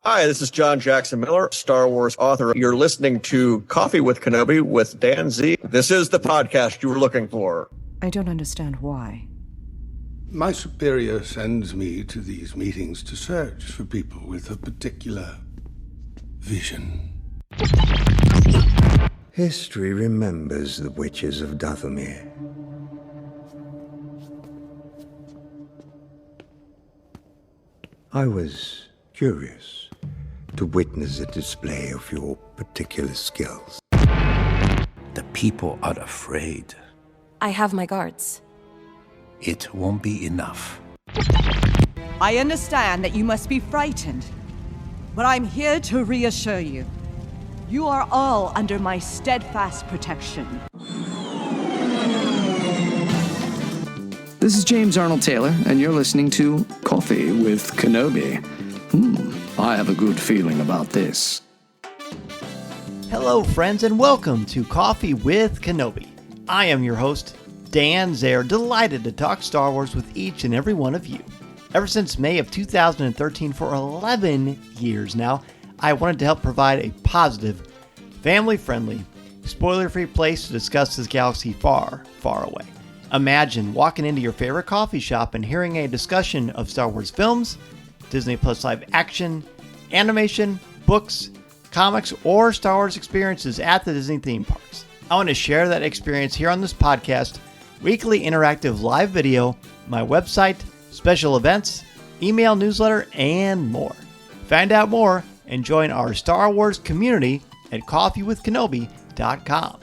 Hi, this is John Jackson Miller, Star Wars author. You're listening to Coffee with Kenobi with Dan Z. This is the podcast you were looking for. I don't understand why. My superior sends me to these meetings to search for people with a particular vision. History remembers the witches of Dathomir. I was curious to witness a display of your particular skills. The people are afraid. I have my guards. It won't be enough. I understand that you must be frightened, but I'm here to reassure you. You are all under my steadfast protection. This is James Arnold Taylor, and you're listening to Coffee with Kenobi. I have a good feeling about this. Hello, friends, and welcome to Coffee with Kenobi. I am your host, Dan Zehr, delighted to talk Star Wars with each and every one of you. Ever since May of 2013, for 11 years now, I wanted to help provide a positive, family-friendly, spoiler-free place to discuss this galaxy far, far away. Imagine walking into your favorite coffee shop and hearing a discussion of Star Wars films, Disney Plus live action, animation, books, comics, or Star Wars experiences at the Disney theme parks. I want to share that experience here on this podcast, weekly interactive live video, my website, special events, email newsletter, and more. Find out more and join our Star Wars community at coffeewithkenobi.com.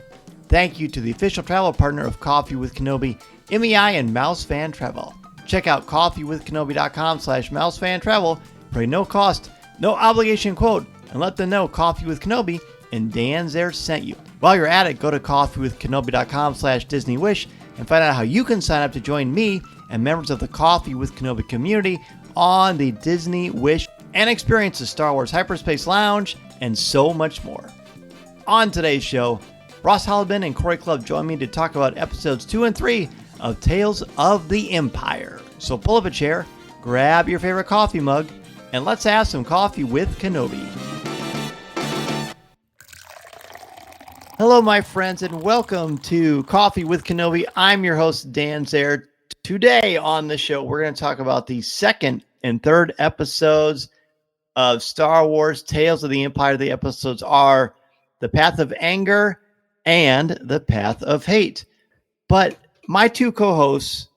Thank you to the official travel partner of Coffee with Kenobi, MEI and Mouse Fan Travel. Check out coffeewithkenobi.com/mousefan-travel for a no-cost, no-obligation quote, and let them know Coffee with Kenobi and Dan Zehr sent you. While you're at it, go to coffeewithkenobi.com/DisneyWish and find out how you can sign up to join me and members of the Coffee with Kenobi community on the Disney Wish and experience the Star Wars Hyperspace Lounge and so much more. On today's show, Ross Hollebon and Cory Clubb join me to talk about episodes 2 and 3 of Tales of the Empire. So pull up a chair, grab your favorite coffee mug, and let's have some coffee with Kenobi. Hello, my friends, and welcome to Coffee with Kenobi. I'm your host, Dan Zehr. Today on the show, we're going to talk about the second and third episodes of Star Wars Tales of the Empire. The episodes are The Path of Anger and The Path of Hate. But my two co-hosts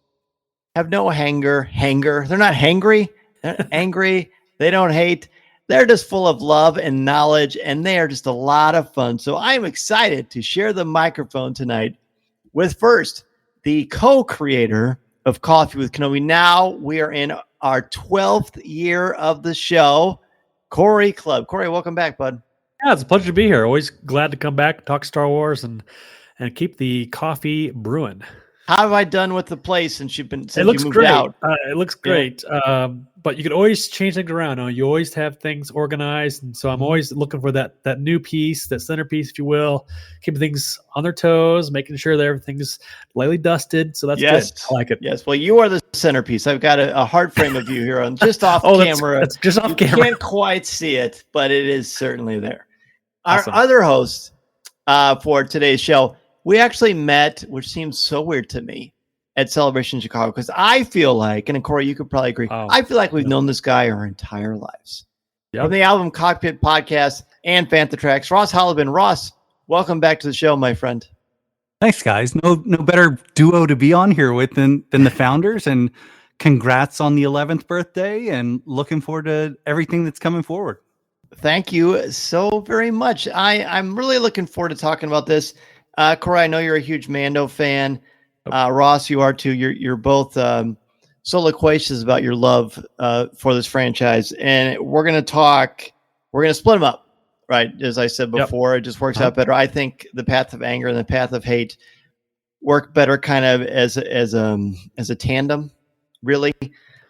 have no hanger. They're not hangry. They're angry. They don't hate. They're just full of love and knowledge, and they are just a lot of fun. So I'm excited to share the microphone tonight with first the co-creator of Coffee with Kenobi. Now we are in our 12th year of the show, Cory Clubb. Cory, welcome back, bud. Yeah, it's a pleasure to be here. Always glad to come back, talk Star Wars, and keep the coffee brewing. How have I done with the place since you moved great. out? It looks great. Yeah. But you can always change things around. You always have things organized. And so I'm always looking for that new piece, that centerpiece, if you will, keeping things on their toes, making sure that everything's lightly dusted. So that's good. I like it. Yes. Well, you are the centerpiece. I've got a hard frame of you here on just off camera. That's just off camera. You can't quite see it, but it is certainly there. Awesome. Our other host for today's show, we actually met, which seems so weird to me, at Celebration Chicago, because I feel like, and Cory, you could probably agree, I feel like we've known this guy our entire lives. Yep. From the album Cockpit Podcast and Fantha Tracks, Ross Hollebon. Ross, welcome back to the show, my friend. Thanks, guys. No better duo to be on here with than the founders, and congrats on the 11th birthday, and looking forward to everything that's coming forward. Thank you so very much. I'm really looking forward to talking about this. Cory, I know you're a huge Mando fan. Ross, you are too. You're both so loquacious about your love for this franchise, and we're going to split them up, right? As I said before, It just works out better. I think the Path of Anger and the Path of Hate work better kind of as a tandem, really.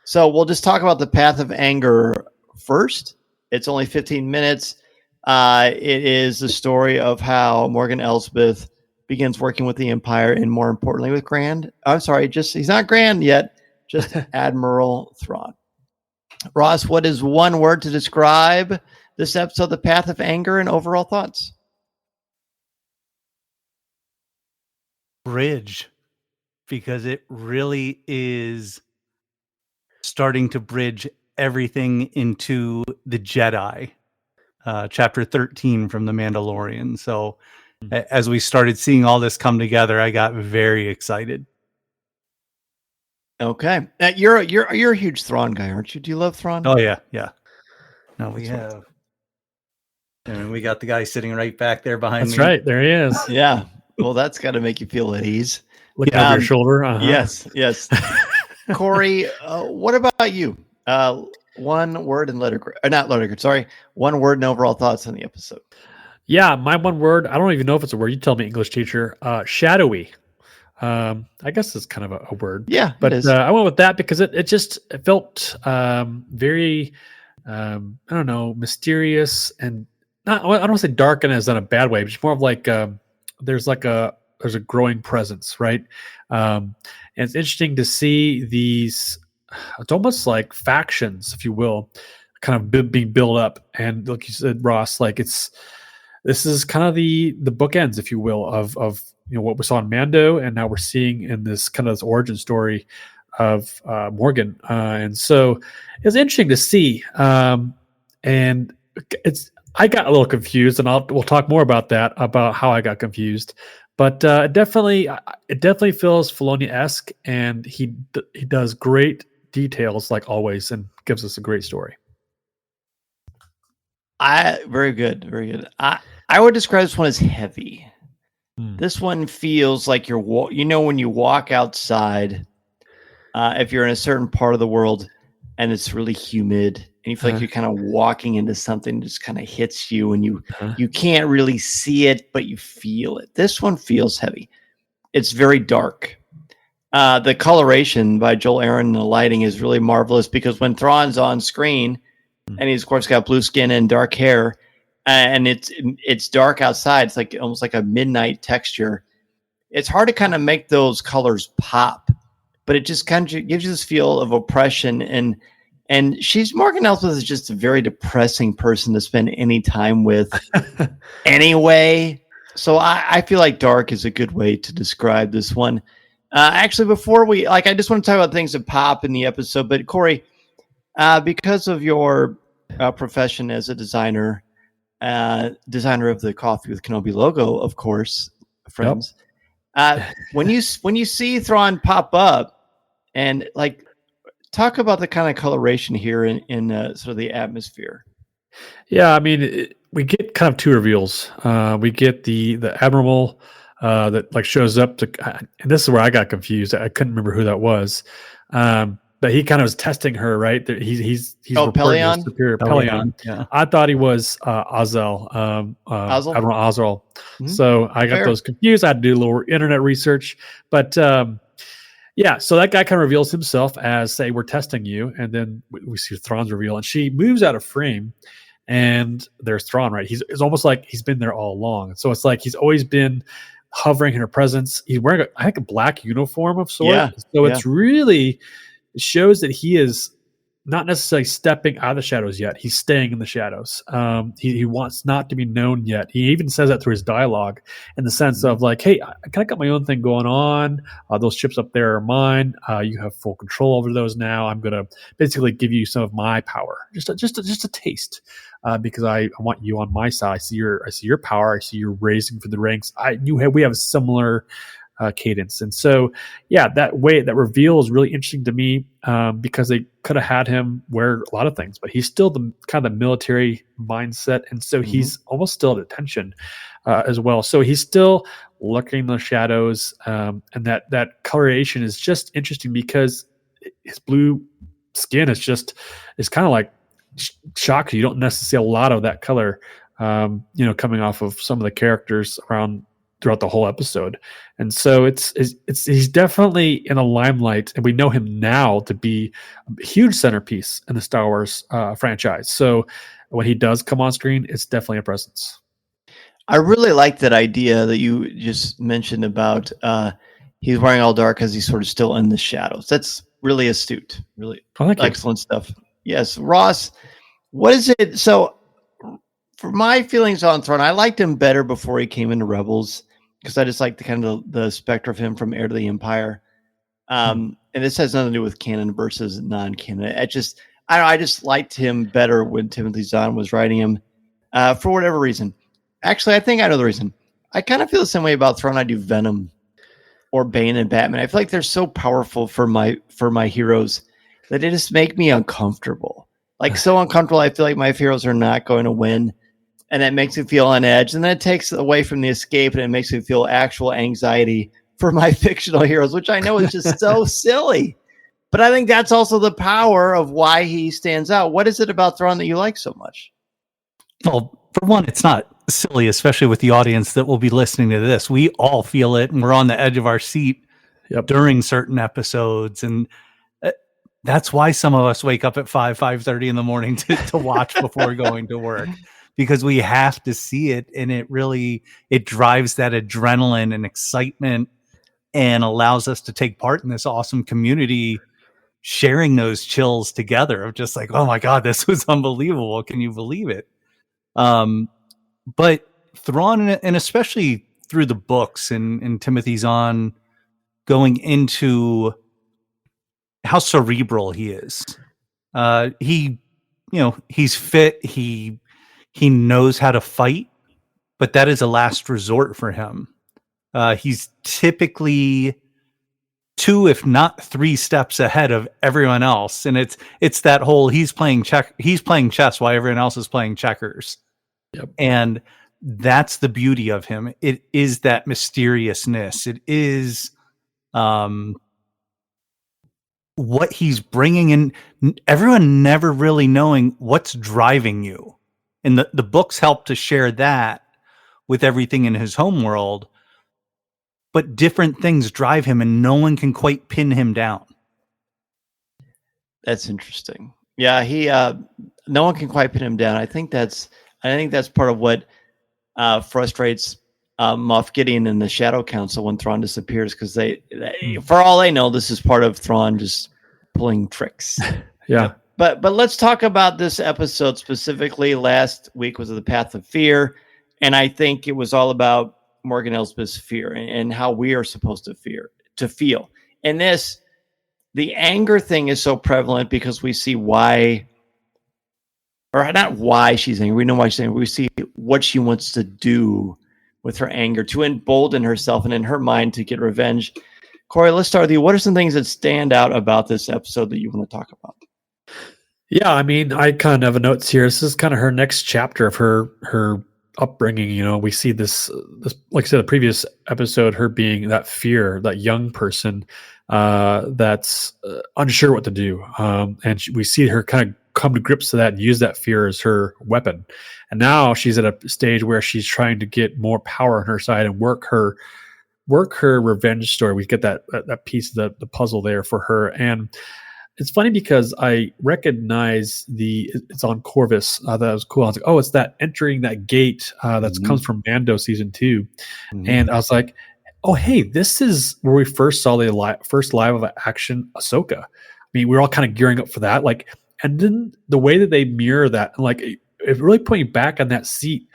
So we'll just talk about the Path of Anger first. It's only 15 minutes. It is the story of how Morgan Elsbeth begins working with the Empire, and more importantly with he's not Grand yet, just Admiral Thrawn. Ross, what is one word to describe this episode, The Path of Anger, and overall thoughts? Bridge, because it really is starting to bridge everything into the Jedi, chapter 13 from The Mandalorian. So as we started seeing all this come together, I got very excited. Okay. You're a huge Thrawn guy, aren't you? Do you love Thrawn? Oh yeah. No, we have. And we got the guy sitting right back there behind me. That's right. There he is. Yeah. Well, that's got to make you feel at ease. Looking over your shoulder. Yes. Cory, what about you? One word and letter grade. Not letter grade, sorry. One word and overall thoughts on the episode. Yeah, my one word, I don't even know if it's a word. You tell me, English teacher. Shadowy. I guess it's kind of a word. Yeah, but it is. I went with that because it felt very, I don't know, mysterious and not. I don't want to say dark and as in a bad way, but it's more of like there's a growing presence, right? And it's interesting to see these. It's almost like factions, if you will, kind of being built up. And like you said, Ross, like this is kind of the bookends, if you will, of what we saw in Mando, and now we're seeing in this kind of this origin story of Morgan. And so it's interesting to see. And I got a little confused, and we'll talk more about that, about how I got confused. But it definitely feels Filoni-esque, and he does great details like always, and gives us a great story. Very good. I would describe this one as heavy. This one feels like when you walk outside, if you're in a certain part of the world and it's really humid and you feel like you're kind of walking into something that just kind of hits you and you can't really see it, but you feel it. This one feels heavy. It's very dark. The coloration by Joel Aaron and the lighting is really marvelous, because when Thrawn's on screen and he's of course got blue skin and dark hair, and it's dark outside, it's like almost like a midnight texture. It's hard to kind of make those colors pop, but it just kind of gives you this feel of oppression. And Morgan Elsbeth is just a very depressing person to spend any time with anyway. So I feel like dark is a good way to describe this one. Actually, before I just want to talk about things that pop in the episode, but Cory, because of your profession as a designer of the Coffee with Kenobi logo, of course, friends. Yep. When you see Thrawn pop up, and talk about the kind of coloration here in sort of the atmosphere. Yeah, I mean, we get kind of two reveals. We get the admiral that shows up to, and this is where I got confused. I couldn't remember who that was. But he kind of was testing her, right? He's Pelion? Superior Pelion. Yeah. I thought he was Azel, Azel? Admiral Azel. Mm-hmm. So I got those confused. I had to do a little internet research, but yeah. So that guy kind of reveals himself as, say, we're testing you, and then we see Thrawn's reveal, and she moves out of frame, and there's Thrawn, right? It's almost like he's been there all along. So it's like he's always been hovering in her presence. He's wearing a black uniform of sorts. Yeah. So it's really. It shows that he is not necessarily stepping out of the shadows yet. He's staying in the shadows. He wants not to be known yet. He even says that through his dialogue, in the sense of like, hey, I kind of got my own thing going on. Those ships up there are mine. You have full control over those now. I'm going to basically give you some of my power, just a taste, because I want you on my side. I see your power. I see you're raising for the ranks. We have a similar cadence. And so, yeah, that reveal is really interesting to me, because they could have had him wear a lot of things, but he's still the kind of military mindset. And so he's almost still at attention as well. So he's still lurking in the shadows. And that coloration is just interesting, because his blue skin is kind of like shock. You don't necessarily see a lot of that color, coming off of some of the characters around throughout the whole episode. And so he's definitely in the limelight, and we know him now to be a huge centerpiece in the Star Wars franchise. So when he does come on screen, it's definitely a presence. I really like that idea that you just mentioned about he's wearing all dark because he's sort of still in the shadows. That's really astute. Really excellent stuff. Yes, Ross, what is it? So, for my feelings on Thrawn, I liked him better before he came into Rebels because I just like the kind of the specter of him from Heir to the Empire. And this has nothing to do with canon versus non-canon. I just liked him better when Timothy Zahn was writing him for whatever reason. Actually, I think I know the reason. I kind of feel the same way about Thrawn I do Venom or Bane and Batman. I feel like they're so powerful for my heroes that they just make me uncomfortable. Like so uncomfortable, I feel like my heroes are not going to win. And that makes me feel on edge. And then it takes away from the escape and it makes me feel actual anxiety for my fictional heroes, which I know is just so silly. But I think that's also the power of why he stands out. What is it about Thrawn that you like so much? Well, for one, it's not silly, especially with the audience that will be listening to this. We all feel it, and we're on the edge of our seat during certain episodes. And that's why some of us wake up at 5:30 in the morning to watch before going to work, because we have to see it. And it drives that adrenaline and excitement and allows us to take part in this awesome community, sharing those chills together of just like, oh my God, this was unbelievable. Can you believe it? But Thrawn, and especially through the books and Timothy Zahn going into how cerebral he is. He's fit. He knows how to fight, but that is a last resort for him. He's typically 2, if not 3 steps ahead of everyone else. And it's that whole, he's playing chess while everyone else is playing checkers. Yep. And that's the beauty of him. It is that mysteriousness. It is, what he's bringing in, everyone never really knowing what's driving you. And the books help to share that with everything in his home world, but different things drive him and no one can quite pin him down. That's interesting. Yeah, no one can quite pin him down. I think that's part of what frustrates Moff Gideon and the Shadow Council when Thrawn disappears, because they, for all they know, this is part of Thrawn just pulling tricks. Yeah. But let's talk about this episode specifically. Last week was The Path of Fear, and I think it was all about Morgan Elsbeth's fear and how we are supposed to feel. And this, the anger thing is so prevalent because we see why, or not why she's angry. We know why she's angry. We see what she wants to do with her anger to embolden herself and in her mind to get revenge. Cory, let's start with you. What are some things that stand out about this episode that you want to talk about? Yeah, I mean, I kind of have notes here. This is kind of her next chapter of her upbringing. You know, we see this, like I said, the previous episode, her being that fear, that young person that's unsure what to do. And we see her kind of come to grips to that and use that fear as her weapon. And now she's at a stage where she's trying to get more power on her side and work her revenge story. We get that piece of the puzzle there for her. And it's funny because I recognize it's on Corvus. That was cool. I was like, oh, it's that entering that gate that comes from Mando season 2. Mm-hmm. And I was like, oh, hey, this is where we first saw the first live action Ahsoka. I mean, we were all kind of gearing up for that. Like, and then the way that they mirror that, like, it really put me back on that seat,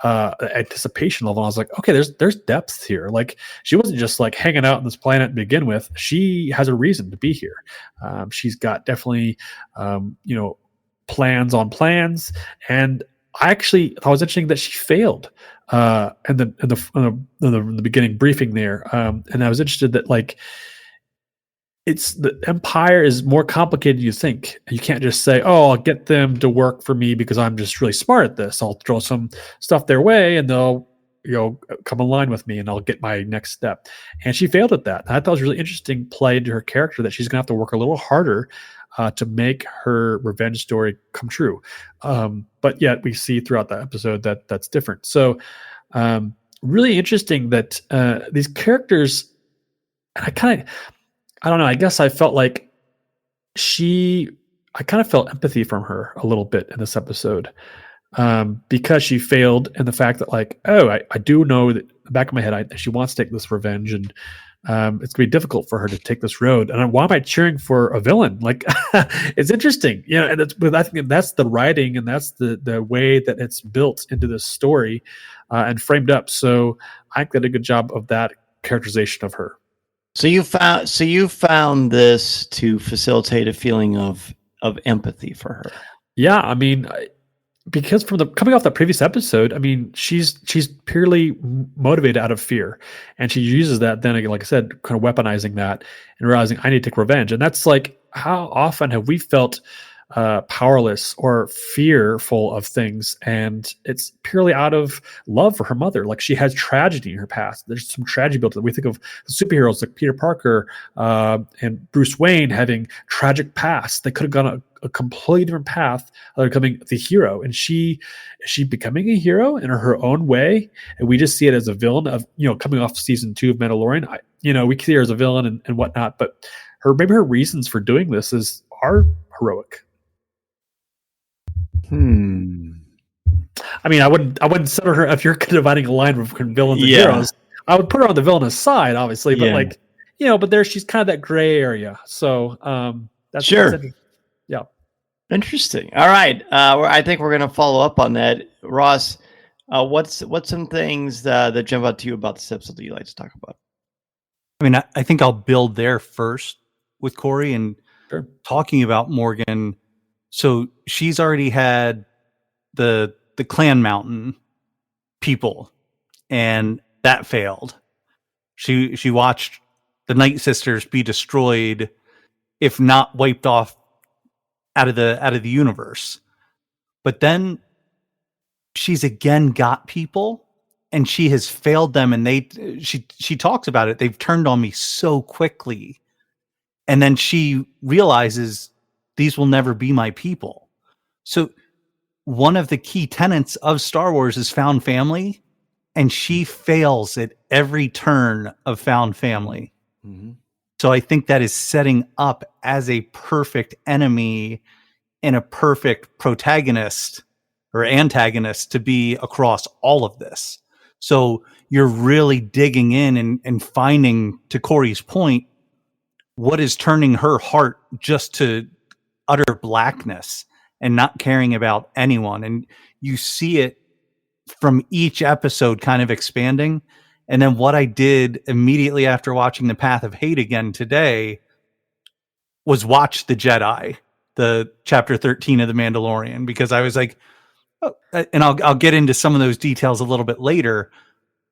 anticipation level. I was like, okay, there's depth here. Like, she wasn't just like hanging out on this planet to begin with. She has a reason to be here. She's got definitely, plans on plans. And I actually thought it was interesting that she failed in the beginning briefing there. And I was interested that, like, it's the Empire is more complicated than you think. You can't just say, oh, I'll get them to work for me because I'm just really smart at this. I'll throw some stuff their way and they'll, come in line with me and I'll get my next step. And she failed at that. I thought it was really interesting play into her character that she's going to have to work a little harder to make her revenge story come true. But yet we see throughout the episode that that's different. So really interesting that these characters, and I don't know. I guess I felt like I kind of felt empathy from her a little bit in this episode because she failed, and the fact that, like, oh, I do know that in the back of my head, she wants to take this revenge, and it's going to be difficult for her to take this road. And why am I cheering for a villain? Like, it's interesting, but I think that's the writing and that's the way that it's built into this story and framed up. So I think they did a good job of that characterization of her. So you found this to facilitate a feeling of empathy for her. Yeah, I mean, because coming off that previous episode, I mean, she's purely motivated out of fear, and she uses that then again, like I said, kind of weaponizing that and realizing I need to take revenge. And that's like, how often have we felt powerless or fearful of things, and it's purely out of love for her mother. Like, she has tragedy in her past. There's some tragedy built in. We think of superheroes like Peter Parker and Bruce Wayne having tragic pasts. They could have gone a completely different path of becoming the hero, and is she becoming a hero in her own way, and we just see it as a villain of coming off season 2 of Mandalorian. We see her as a villain and whatnot, but maybe her reasons for doing this are heroic. I mean, I wouldn't set her, if you're dividing a line between villains and heroes, I would put her on the villainous side, obviously, but but there she's kind of that gray area. So that's sure. Yeah. Interesting. All right. I think we're going to follow up on that. Ross, what's some things that jump out to you about this episode that you like to talk about? I mean, I think I'll build there first with Cory and talking about Morgan. So she's already had the Clan Mountain people, and that failed. She watched the Night Sisters be destroyed, if not wiped off out of the universe. But then she's again got people, and she has failed them, and she talks about it. They've turned on me so quickly, and then she realizes these will never be my people. So one of the key tenets of Star Wars is found family, and she fails at every turn of found family. Mm-hmm. So I think that is setting up as a perfect enemy and a perfect protagonist or antagonist to be across all of this. So you're really digging in and finding, to Cory's point, what is turning her heart just to utter blackness and not caring about anyone. And you see it from each episode kind of expanding. And then what I did immediately after watching The Path of Hate again today was watch The Jedi, the chapter 13 of The Mandalorian, because I was like, oh, and I'll get into some of those details a little bit later,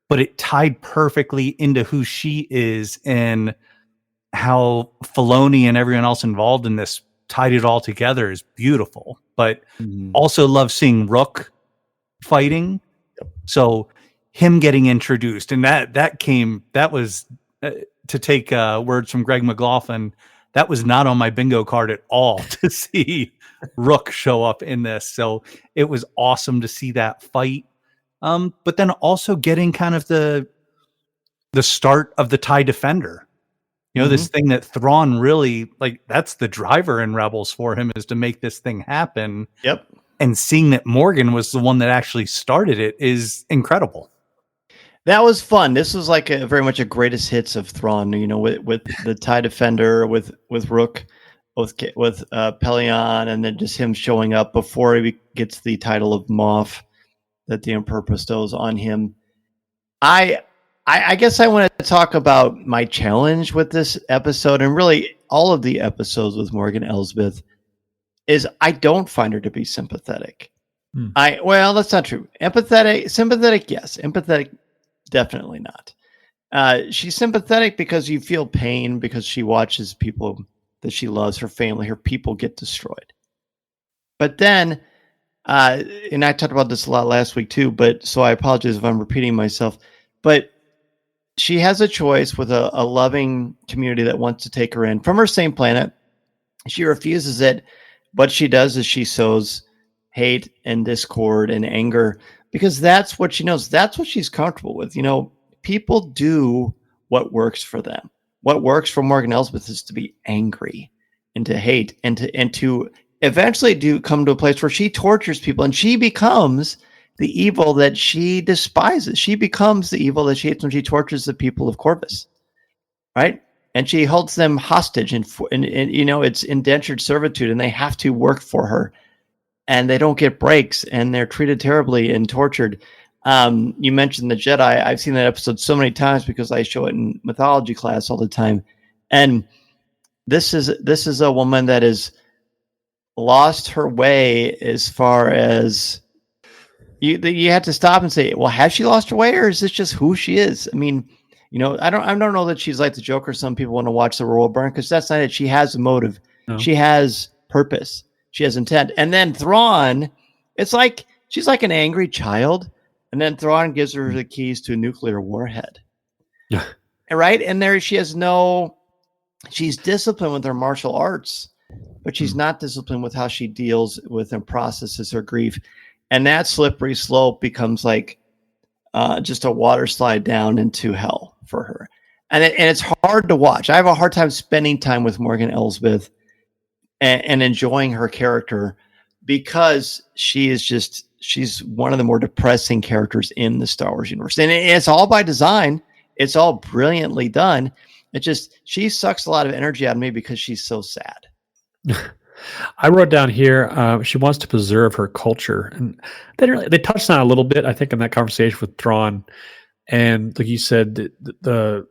but it tied perfectly into who she is and how Filoni and everyone else involved in this tied it all together is beautiful. But also love seeing Rook fighting. So him getting introduced, and that was to take words from Greg McLaughlin, that was not on my bingo card at all to see Rook show up in this. So it was awesome to see that fight. But then also getting kind of the start of the TIE Defender. This thing that Thrawn really, like, that's the driver in Rebels for him, is to make this thing happen. Yep. And seeing that Morgan was the one that actually started it is incredible. That was fun. This was like very much a greatest hits of Thrawn, with the TIE Defender, with Rook, with Pelion, and then just him showing up before he gets the title of Moff that the Emperor bestows on him. I guess I want to talk about my challenge with this episode, and really all of the episodes with Morgan Elsbeth, is I don't find her to be sympathetic. Well, that's not true. Sympathetic, yes. Empathetic, definitely not. She's sympathetic because you feel pain because she watches people that she loves, her family, her people get destroyed. But then, and I talked about this a lot last week too, but so I apologize if I'm repeating myself, but she has a choice with a loving community that wants to take her in from her same planet. She refuses it. What she does is she sows hate and discord and anger because that's what she knows. That's what she's comfortable with. People do what works for them. What works for Morgan Elsbeth is to be angry and to hate and to eventually come to a place where she tortures people and she becomes the evil that she despises. She becomes the evil that she hates when she tortures the people of Corvus. right? And she holds them hostage, and it's indentured servitude, and they have to work for her, and they don't get breaks, and they're treated terribly and tortured. You mentioned the Jedi. I've seen that episode so many times because I show it in mythology class all the time. And this is a woman that has lost her way as far as you have to stop and say, well, has she lost her way, or is this just who she is? I mean, I don't know that she's like the Joker. Some people want to watch the world burn, because that's not it. She has a motive. No. She has purpose. She has intent. And then Thrawn, it's like she's like an angry child. And then Thrawn gives her the keys to a nuclear warhead. Yeah. Right? And there she's disciplined with her martial arts, but she's not disciplined with how she deals with and processes her grief. And that slippery slope becomes like just a water slide down into hell for her. And it's hard to watch. I have a hard time spending time with Morgan Elsbeth and enjoying her character, because she's one of the more depressing characters in the Star Wars universe. And it's all by design. It's all brilliantly done. She sucks a lot of energy out of me because she's so sad. I wrote down here, she wants to preserve her culture. And they touched on it a little bit, I think, in that conversation with Thrawn. And like you said, her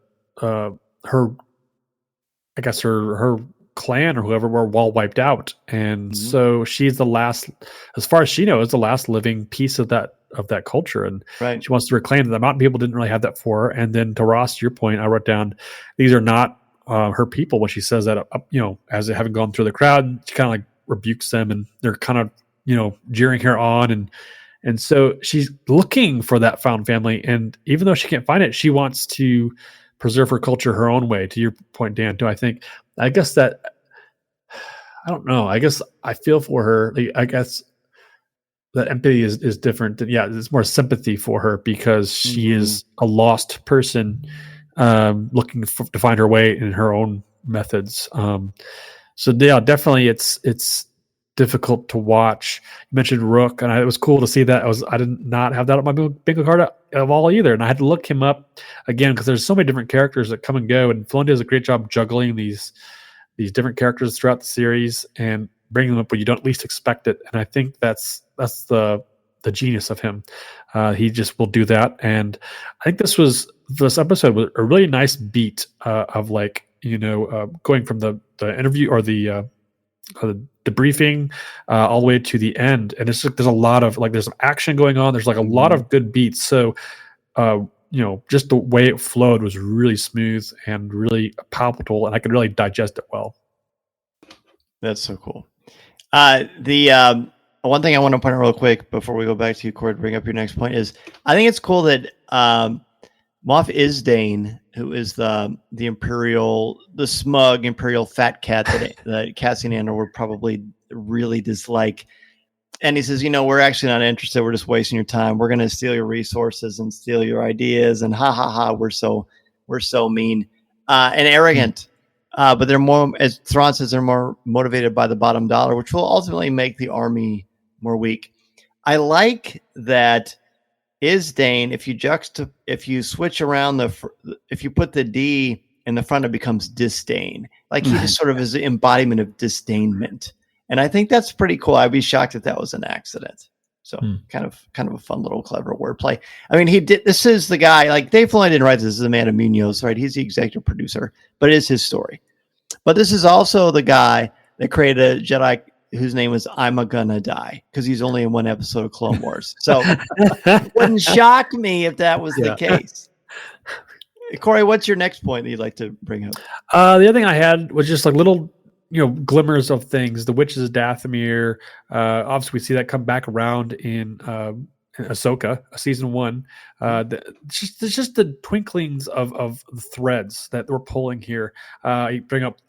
clan or whoever were all wiped out, and so she's the last, as far as she knows, the last living piece of that culture, and she wants to reclaim that. A lot of people didn't really have that for her. And then to Ross, to your point, I wrote down, these are not her people. When she says that, as they haven't gone through the crowd, she kind of like rebukes them, and they're kind of jeering her on, and so she's looking for that found family. And even though she can't find it, she wants to preserve her culture her own way. To your point, Dan, too, I guess that, I don't know. I guess I feel for her. I guess that empathy is different. It's more sympathy for her, because she is a lost person, looking to find her way in her own methods. So yeah, definitely it's difficult to watch. You mentioned Rook, and it was cool to see that. I did not have that on my bingo card of all either, and I had to look him up again, because there's so many different characters that come and go, and Filoni does a great job juggling these different characters throughout the series and bringing them up when you don't least expect it. And I think that's the genius of him. He just will do that. And I think this episode was a really nice beat of going from the interview or the debriefing all the way to the end. And there's a lot of there's some action going on. There's a lot of good beats. So just the way it flowed was really smooth and really palpable, and I could really digest it well. That's so cool. The one thing I want to point out real quick before we go back to you, Cory, to bring up your next point, is I think it's cool that Moff Isdane, who is the smug imperial fat cat that Cassian Andor would probably really dislike. And he says, we're actually not interested. We're just wasting your time. We're going to steal your resources and steal your ideas. And we're so mean and arrogant. But they're more, as Thrawn says, they're more motivated by the bottom dollar, which will ultimately make the army more weak. I like that Isdane, if you switch around if you put the D in the front, it becomes disdain. Like he just sort of is the embodiment of disdainment. And I think that's pretty cool. I'd be shocked if that was an accident. So kind of a fun little clever wordplay. I mean, this is the guy, like Dave Filoni didn't write this. This is Amanda Munoz, right? He's the executive producer, but it is his story. But this is also the guy that created a Jedi whose name was I'm a Gonna Die, because he's only in one episode of Clone Wars. So it wouldn't shock me if that was the case. Cory, what's your next point that you'd like to bring up? The other thing I had was just little glimmers of things. The Witches of Dathomir. Obviously, we see that come back around in Ahsoka, season 1. There's just the twinklings of the threads that we're pulling here. You bring up,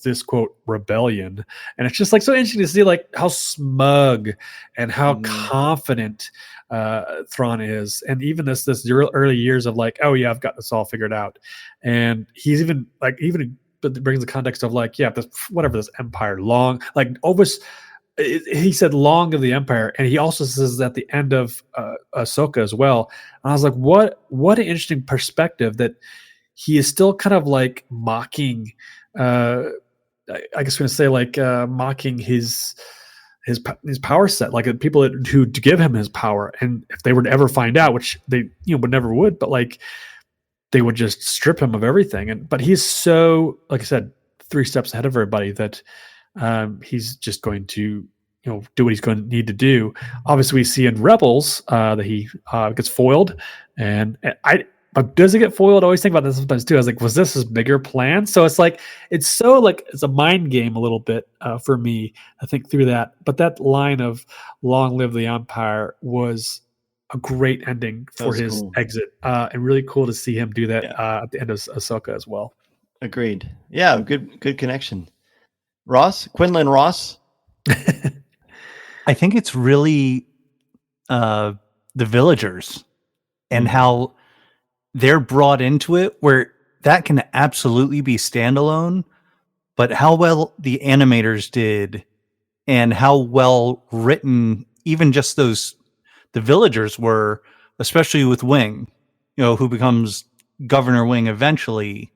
this quote rebellion, and it's just so interesting to see how smug and how confident Thrawn is, and even this early years of I've got this all figured out, and he's even but it brings the context of this empire long, he said long of the empire, and he also says at the end of Ahsoka as well. And I was like, what an interesting perspective that he is still kind of like mocking. I guess I'm going to say like mocking his power set, like people who give him his power, and if they were to ever find out, which they would never would, but like they would just strip him of everything. But he's so, like I said, 3 steps ahead of everybody that he's just going to do what he's going to need to do. Obviously, we see in Rebels that he gets foiled, but does he get foiled? I always think about this sometimes too. I was like, was this his bigger plan? So it's like, it's a mind game a little bit for me, I think, through that. But that line of "Long live the Empire" was a great ending for his exit, and really cool to see him do that at the end of Ahsoka as well. Agreed. Yeah, good connection. Ross, Quinlan Ross. I think it's really the villagers and how they're brought into it, where that can absolutely be standalone, but how well the animators did and how well written even just the villagers were, especially with Wing, who becomes Governor Wing eventually,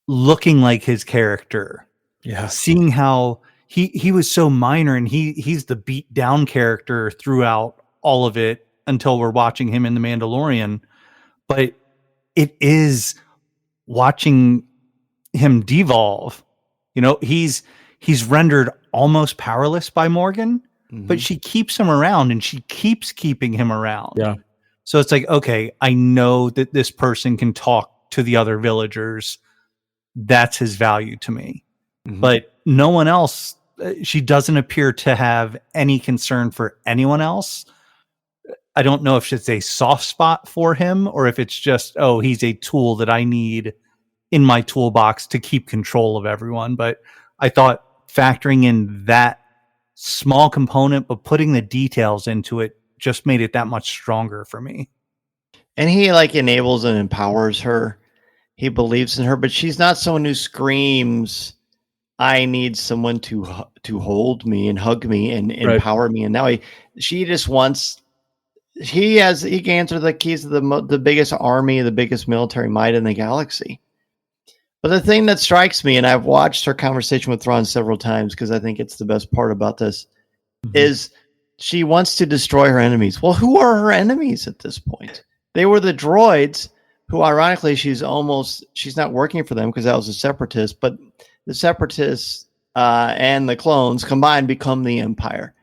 looking like his character. Yeah. Seeing how he was so minor, and he's the beat down character throughout all of it until we're watching him in The Mandalorian. But it is watching him devolve. He's rendered almost powerless by Morgan, but she keeps him around, and she keeps keeping him around. Yeah. So it's like, okay, I know that this person can talk to the other villagers. That's his value to me. But no one else, she doesn't appear to have any concern for anyone else. I don't know if it's a soft spot for him or if it's just, he's a tool that I need in my toolbox to keep control of everyone. But I thought factoring in that small component, but putting the details into it just made it that much stronger for me. And he enables and empowers her. He believes in her, but she's not someone who screams, I need someone to hold me and hug me and empower me. And now she just wants, he gains her the keys to the biggest army, the biggest military might in the galaxy. But the thing that strikes me, and I've watched her conversation with Thrawn several times because I think it's the best part about this, is she wants to destroy her enemies. Well, who are her enemies at this point? They were the droids, who ironically she's not working for them because that was a separatist, but the separatists and the clones combined become the Empire.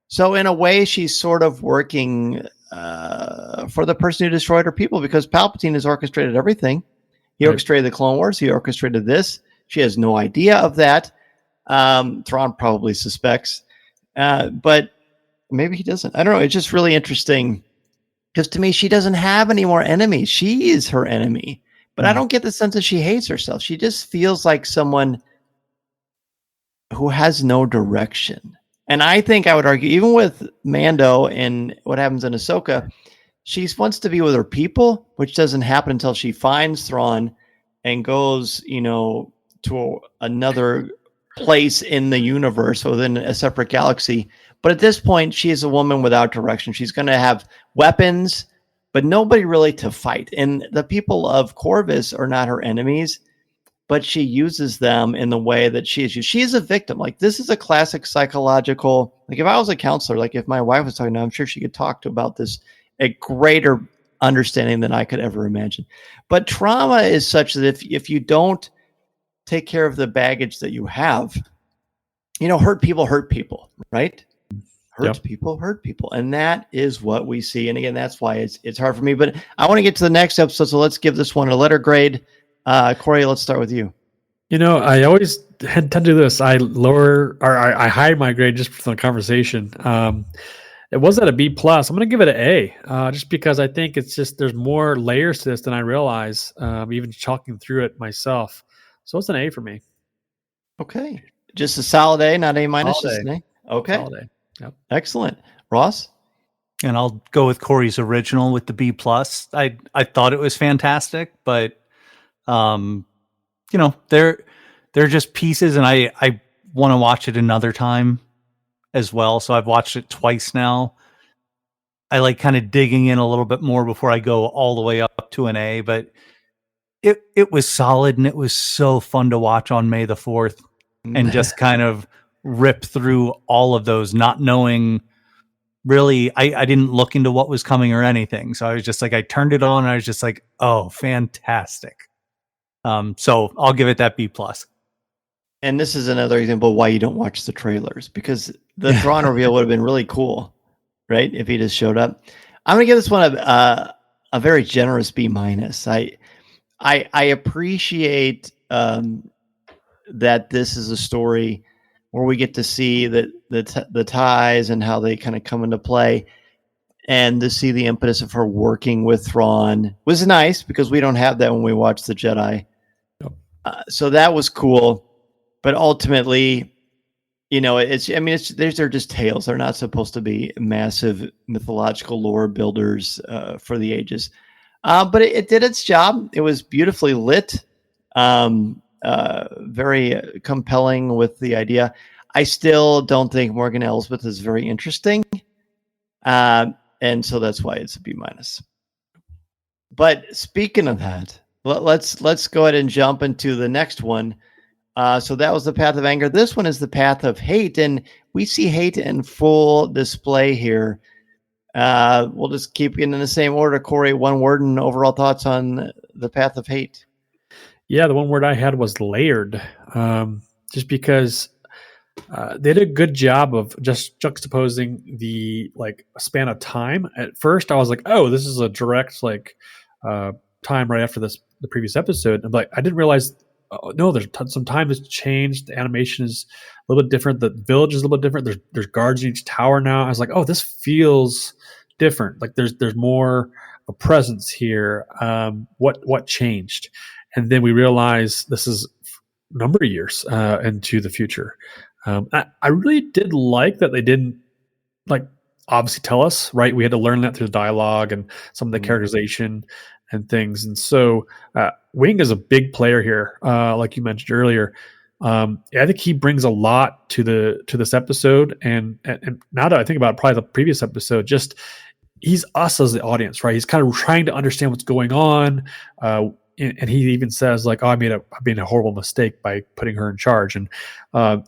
So in a way, she's sort of working for the person who destroyed her people, because Palpatine has orchestrated everything. He orchestrated the Clone Wars. He orchestrated this. She has no idea of that. Thrawn probably suspects, but maybe he doesn't. I don't know. It's just really interesting because to me, she doesn't have any more enemies. She is her enemy, but I don't get the sense that she hates herself. She just feels like someone who has no direction. And I think I would argue, even with Mando and what happens in Ahsoka, she wants to be with her people, which doesn't happen until she finds Thrawn and goes, to another place in the universe within a separate galaxy. But at this point, she is a woman without direction. She's going to have weapons, but nobody really to fight. And the people of Corvus are not her enemies, but she uses them in the way that she is used. She is a victim. This is a classic psychological, if I was a counselor, if my wife was talking to, I'm sure she could talk to about this a greater understanding than I could ever imagine. But trauma is such that if you don't take care of the baggage that you have, hurt people, right? Hurt people. And that is what we see. And again, that's why it's hard for me. But I want to get to the next episode, so let's give this one a letter grade. Cory, let's start with you. I always tend to do this. I hide my grade just for the conversation. It was at a B+. I'm going to give it an A, just because I think it's just there's more layers to this than I realize, even chalking through it myself. So it's an A for me. Okay. Just a solid A, not A-, just Solid an A. Okay. Solid A. Yep. Excellent. Ross? And I'll go with Cory's original with the B+. I thought it was fantastic, but they're just pieces, and I want to watch it another time as well. So I've watched it twice now. I like kind of digging in a little bit more before I go all the way up to an A, but it was solid, and it was so fun to watch on May the 4th and just kind of rip through all of those, not knowing really. I didn't look into what was coming or anything. So I was just like, I turned it on and I was just like, oh, fantastic. So I'll give it that B+. And this is another example of why you don't watch the trailers, because the Thrawn reveal would have been really cool, right? If he just showed up. I'm going to give this one a very generous B-. I appreciate that this is a story where we get to see the ties and how they kind of come into play, and to see the impetus of her working with Thrawn was nice, because we don't have that when we watch the Jedi. Yep. So that was cool, but ultimately, they're just tales. They're not supposed to be massive mythological lore builders for the ages. But it did its job. It was beautifully lit. Very compelling with the idea. I still don't think Morgan Elsbeth is very interesting. And so that's why it's a B-. But speaking of that, let's go ahead and jump into the next one. So that was the path of anger. This one is the path of hate, and we see hate in full display here. We'll just keep getting in the same order. Cory, one word and overall thoughts on the path of hate. Yeah, the one word I had was layered. Just because they did a good job of just juxtaposing the span of time. At first, I was like, "Oh, this is a direct time right after the previous episode." But I didn't realize. Oh, no, there's some time has changed. The animation is a little bit different. The village is a little bit different. There's guards in each tower now. I was like, "Oh, this feels different. Like there's more of a presence here." What changed? And then we realize this is a number of years into the future. I really did like that they didn't obviously tell us, right? We had to learn that through the dialogue and some of the characterization and things. And so Wing is a big player here, like you mentioned earlier. I think he brings a lot to this episode. And now that I think about it, probably the previous episode, just he's us as the audience, right? He's kind of trying to understand what's going on. And he even says "Oh, I made a horrible mistake by putting her in charge." And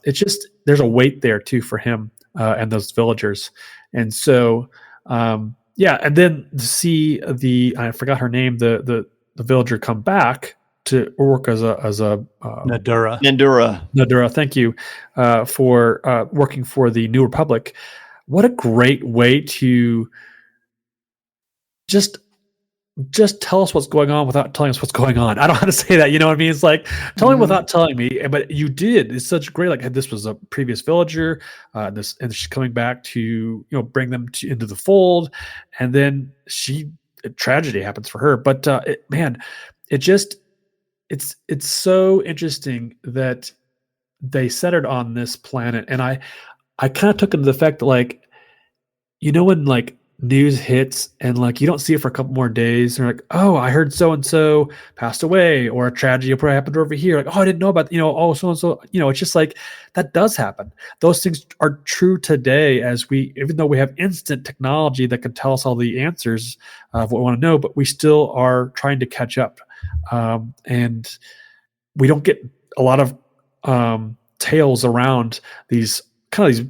it's just, there's a weight there too for him and those villagers. And so, and then to see I forgot her name, the villager come back to work as a Nadura. Thank you for working for the New Republic. What a great way to just tell us what's going on without telling us what's going on. I don't know how to say that. You know what I mean? It's like, tell me without telling me, but you did. It's such great. This was a previous villager, and she's coming back to, bring them into the fold. And then tragedy happens for her. But it's so interesting that they centered on this planet. And I kind of took into the fact that when news hits and you don't see it for a couple more days, and you're oh, I heard so and so passed away, or a tragedy probably happened over here, oh, I didn't know about oh, so and so, it's just that does happen. Those things are true today, even though we have instant technology that can tell us all the answers of what we want to know, but we still are trying to catch up, and we don't get a lot of tales around these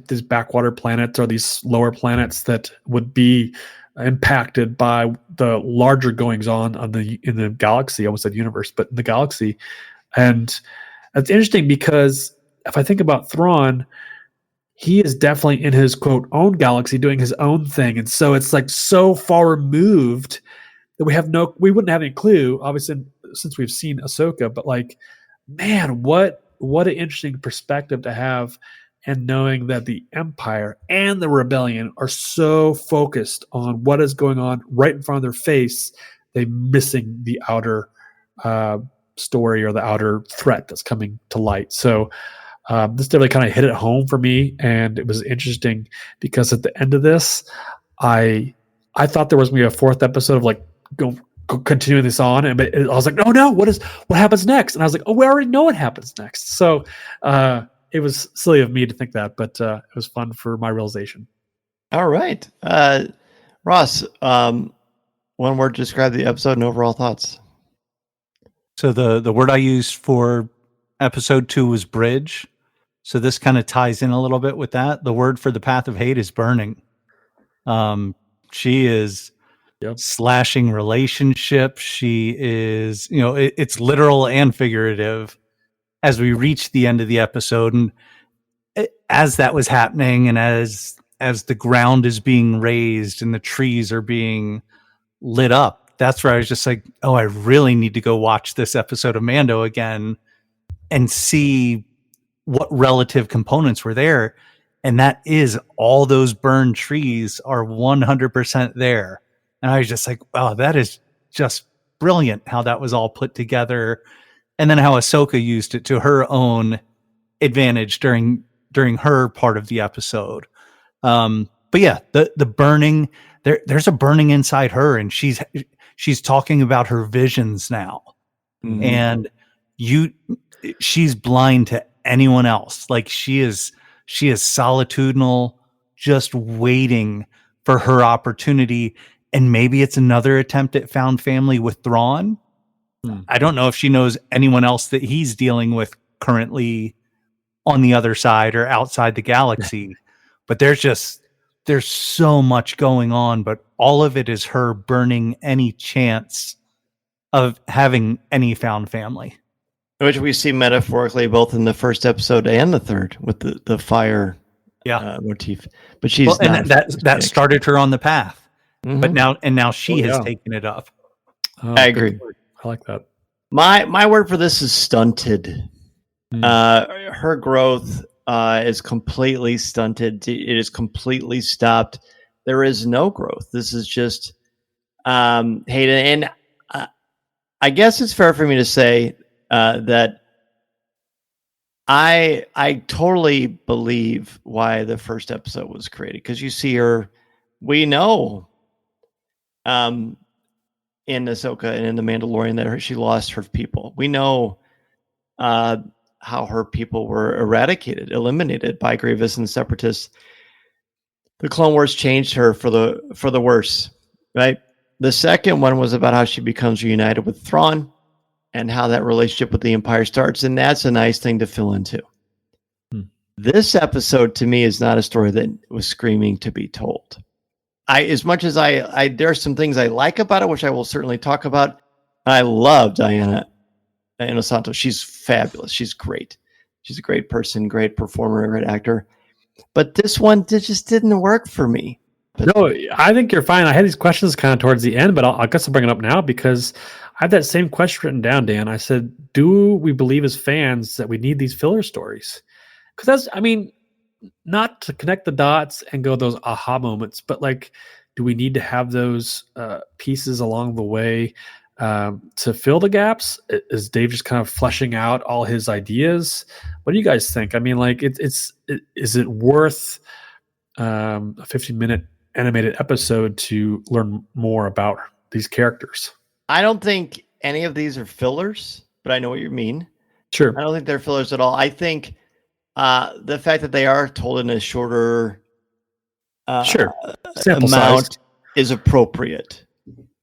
these backwater planets or these lower planets that would be impacted by the larger goings on in the galaxy. I almost said universe, but in the galaxy. And that's interesting because if I think about Thrawn, he is definitely in his quote own galaxy doing his own thing. And so it's so far removed that we wouldn't have any clue, obviously, since we've seen Ahsoka, but man, what an interesting perspective to have. And knowing that the Empire and the Rebellion are so focused on what is going on right in front of their face, they're missing the outer story or the outer threat that's coming to light. So this definitely kind of hit it home for me, and it was interesting because at the end of this, I thought there was going to be a fourth episode of go continuing this on, but I was like, no, what happens next? And I was like, oh, we already know what happens next. So. It was silly of me to think that, but it was fun for my realization. All right. Ross, one word to describe the episode and overall thoughts. So the word I used for episode 2 was bridge. So this kind of ties in a little bit with that. The word for the path of hate is burning. She is slashing relationships. She is, it's literal and figurative as we reach the end of the episode. And as that was happening, and as the ground is being raised and the trees are being lit up, that's where I was just like, oh, I really need to go watch this episode of Mando again and see what relative components were there. And that is, all those burned trees are 100% there. And I was just like, wow, that is just brilliant how that was all put together. And then how Ahsoka used it to her own advantage during her part of the episode. But yeah, the burning, there's a burning inside her, and she's talking about her visions now. Mm-hmm. And she's blind to anyone else. Like she is solitudinal, just waiting for her opportunity. And maybe it's another attempt at found family with Thrawn. I don't know if she knows anyone else that he's dealing with currently on the other side or outside the galaxy. But there's so much going on, but all of it is her burning any chance of having any found family. Which we see metaphorically both in the first episode and the third with the fire motif. But she's and that started her on the path. Mm-hmm. But now she has taken it up. I agree. I like that. My word for this is stunted. Her growth is completely stunted. It is completely stopped. There is no growth. This is just hate. And I guess it's fair for me to say that I totally believe why the first episode was created, because you see her, we know in Ahsoka and in The Mandalorian that she lost her people. We know how her people were eliminated by Grievous and the Separatists. The Clone Wars changed her for the worse, right? The second one was about how she becomes reunited with Thrawn and how that relationship with the Empire starts, and that's a nice thing to fill into. This episode, to me, is not a story that was screaming to be told. As much as I there are some things I like about it, which I will certainly talk about. I love Diana Inosanto. She's fabulous. She's great. She's a great person, great performer, great actor. But this one just didn't work for me. No, I think you're fine. I had these questions kind of towards the end, but I guess I'll bring it up now because I had that same question written down, Dan. I said, do we believe as fans that we need these filler stories? Because not to connect the dots and go those aha moments, but like, do we need to have those pieces along the way to fill the gaps? Is Dave just kind of fleshing out all his ideas? What do you guys think? I mean, like, is it worth a 15-minute animated episode to learn more about these characters? I don't think any of these are fillers, but I know what you mean. Sure. I don't think they're fillers at all. I think the fact that they are told in a shorter sample amount size is appropriate,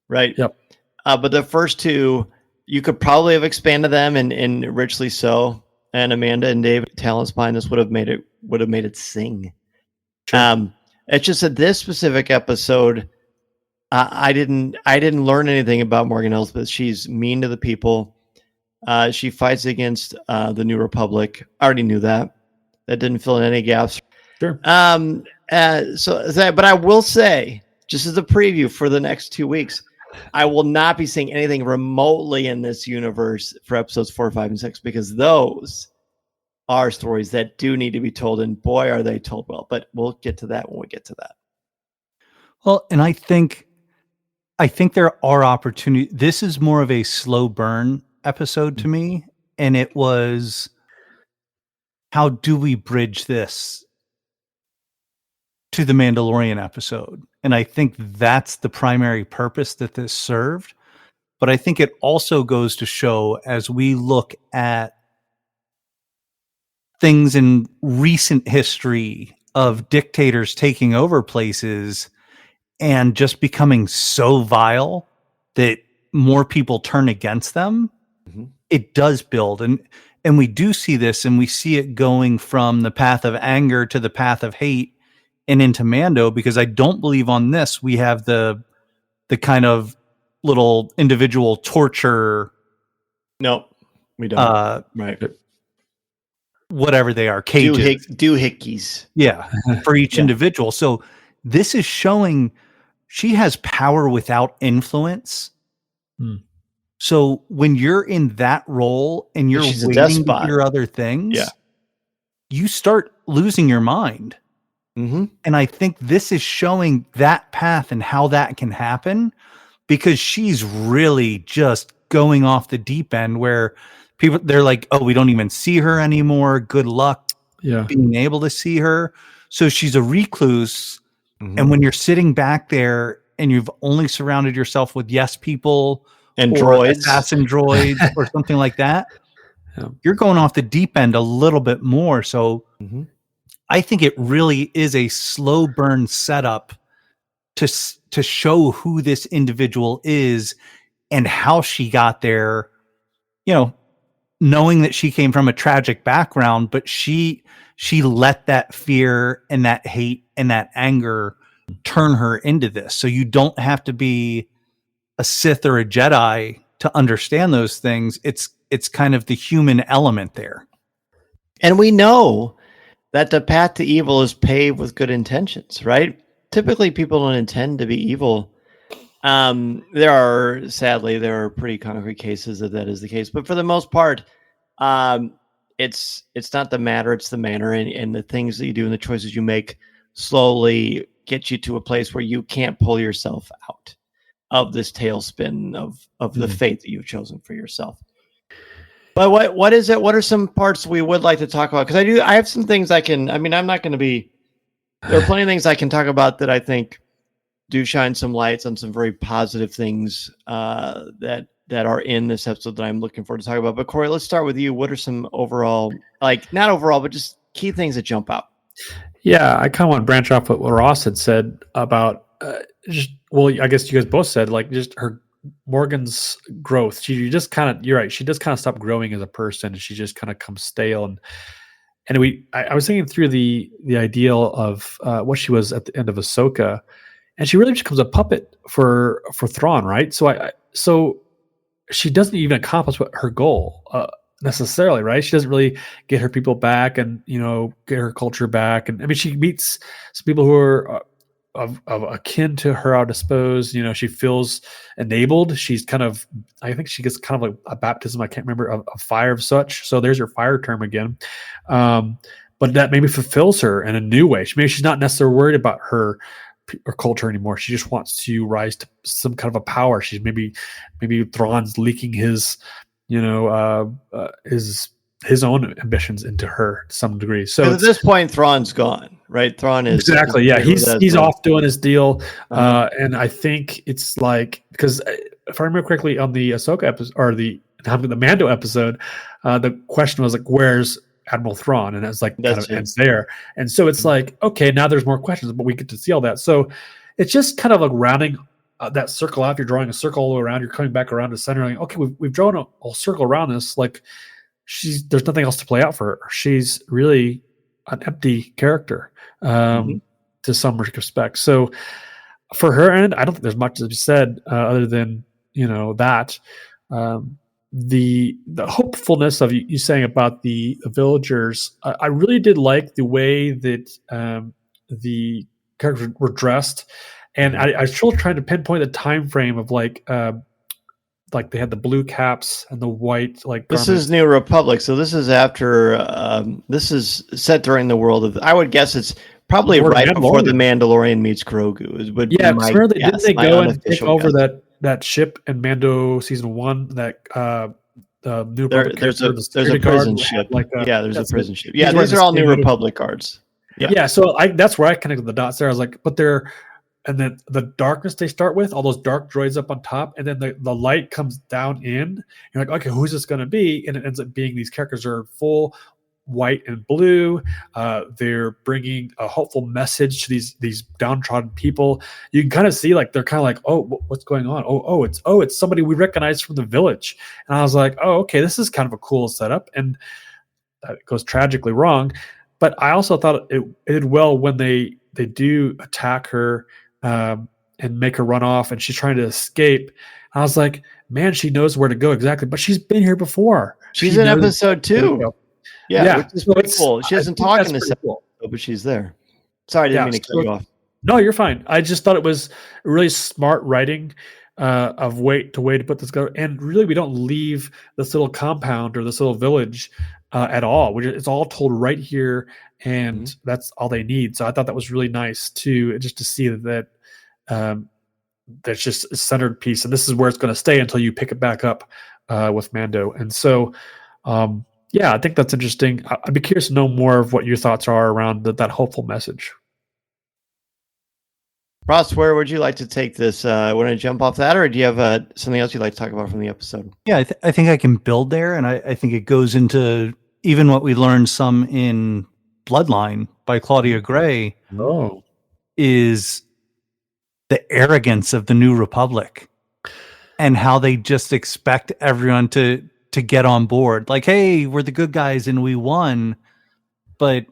right? Yep. But the first two, you could probably have expanded them, and richly so. And Amanda and Dave talents behind this would have made it sing. Sure. It's just that this specific episode, I didn't learn anything about Morgan Elsbeth. She's mean to the people. She fights against the New Republic. I already knew that. That didn't fill in any gaps. Sure. But I will say, just as a preview for the next 2 weeks, I will not be seeing anything remotely in this universe for episodes 4, 5, and 6, because those are stories that do need to be told, and boy, are they told well. But we'll get to that when we get to that. Well, and I think there are opportunities. This is more of a slow burn episode to me, and it was, how do we bridge this to the Mandalorian episode? And I think that's the primary purpose that this served. But I think it also goes to show, as we look at things in recent history of dictators taking over places and just becoming so vile that more people turn against them, it does build. And we do see this, and we see it going from the path of anger to the path of hate and into Mando, because I don't believe on this we have the kind of little individual torture. No, we don't. Right. Whatever they are, cages. Doohickeys. Yeah, for each individual. So this is showing she has power without influence. So when you're in that role and you're waiting to hear other things, you start losing your mind. And I think this is showing that path and how that can happen, because she's really just going off the deep end where they're like, oh, we don't even see her anymore. Good luck being able to see her. So she's a recluse. And when you're sitting back there and you've only surrounded yourself with yes people and or droids, assassin droids or something like that, you're going off the deep end a little bit more. So I think it really is a slow burn setup to show who this individual is and how she got there, knowing that she came from a tragic background, but she let that fear and that hate and that anger turn her into this. So you don't have to be a Sith or a Jedi to understand those things. It's kind of the human element there. And we know that the path to evil is paved with good intentions, right? Typically people don't intend to be evil. There are pretty concrete cases that is the case, but for the most part, it's not the matter, it's the manner, and the things that you do and the choices you make slowly get you to a place where you can't pull yourself out of this tailspin of the fate that you've chosen for yourself. But what is it? What are some parts we would like to talk about? Because I have some things I'm not going to be, there are plenty of things I can talk about that I think do shine some lights on some very positive things that are in this episode that I'm looking forward to talk about. But Cory, let's start with you. What are some overall, not overall, but just key things that jump out? Yeah, I kind of want to branch off what Ross had said about I guess you guys both said, just her Morgan's growth. You're right. She does kind of stop growing as a person. She just kind of comes stale. And I was thinking through the ideal of what she was at the end of Ahsoka, and she really becomes a puppet for Thrawn, right? So she doesn't even accomplish her goal necessarily, right? She doesn't really get her people back and get her culture back. And she meets some people who are of akin to her, I suppose. She feels enabled. She's I think she gets kind of like a baptism, I can't remember, of fire of such. So there's her fire term again. But that maybe fulfills her in a new way. Maybe she's not necessarily worried about her culture anymore. She just wants to rise to some kind of a power. She's maybe Thrawn's leaking his his own ambitions into her to some degree. So at this point, Thrawn's gone, right? Thrawn is exactly, yeah. He's off doing his deal, and I think it's because if I remember correctly, on the Ahsoka episode or the Mando episode, the question was where's Admiral Thrawn, and it's ends there. And so it's okay, now there's more questions, but we get to see all that. So it's just kind of rounding that circle out. If you're drawing a circle all the way around, you're coming back around to center. Okay, we've drawn a circle around this. There's nothing else to play out for her. She's really an empty character to some respect. So for her end, I don't think there's much to be said other than that. The hopefulness of you saying about the villagers, I really did like the way that the characters were dressed, and I was still trying to pinpoint the time frame of they had the blue caps and the white This garments. is New Republic, so this is after this is set during the world of, I would guess it's probably right before the Mandalorian meets Grogu. Didn't they go and take over that ship in Mando season 1? That New Republic there's a prison ship. There's a prison ship. Yeah, these are all New Republic guards. Yeah, so that's where I connected the dots there. I was but they're, and then the darkness they start with, all those dark droids up on top, and then the light comes down in. You're okay, who's this going to be? And it ends up being these characters are full white and blue. They're bringing a hopeful message to these downtrodden people. You can kind of see like they're kind of like, oh, what's going on? It's somebody we recognize from the village. And I was like, oh, okay, this is kind of a cool setup. And it goes tragically wrong. But I also thought it did well when they do attack her and make her run off, and she's trying to escape. I was like, man, she knows where to go exactly, but she's been here before. She's in episode 2. Yeah, which is pretty cool. She doesn't talk in this episode, but she's there. Sorry, I didn't mean to cut you off. No, you're fine. I just thought it was really smart writing of way to put this together. And really, we don't leave this little compound or this little village at all. It's all told right here, and that's all they need. So I thought that was really nice too, just to see that that's just a centered piece, and this is where it's going to stay until you pick it back up with Mando. And so, I think that's interesting. I'd be curious to know more of what your thoughts are around that hopeful message. Ross, where would you like to take this? Want to jump off that, or do you have something else you'd like to talk about from the episode? Yeah, I think I can build there, and I think it goes into even what we learned some in Bloodline by Claudia Gray. Is the arrogance of the New Republic and how they just expect everyone to get on board. Like, hey, we're the good guys and we won, but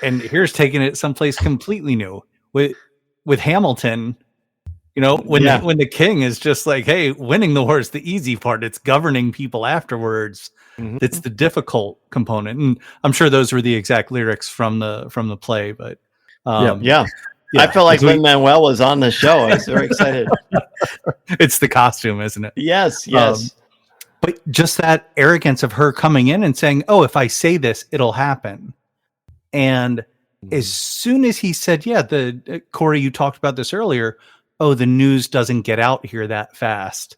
and here's taking it someplace completely new with Hamilton. When the king is just like, hey, winning the war is the easy part. It's governing people afterwards. It's the difficult component. And I'm sure those were the exact lyrics from the play, but yeah. I felt like Lin-Manuel was on the show. I was very excited. It's the costume, isn't it? Yes. But just that arrogance of her coming in and saying, oh, if I say this, it'll happen. And as soon as he said, Cory, you talked about this earlier. Oh, the news doesn't get out here that fast.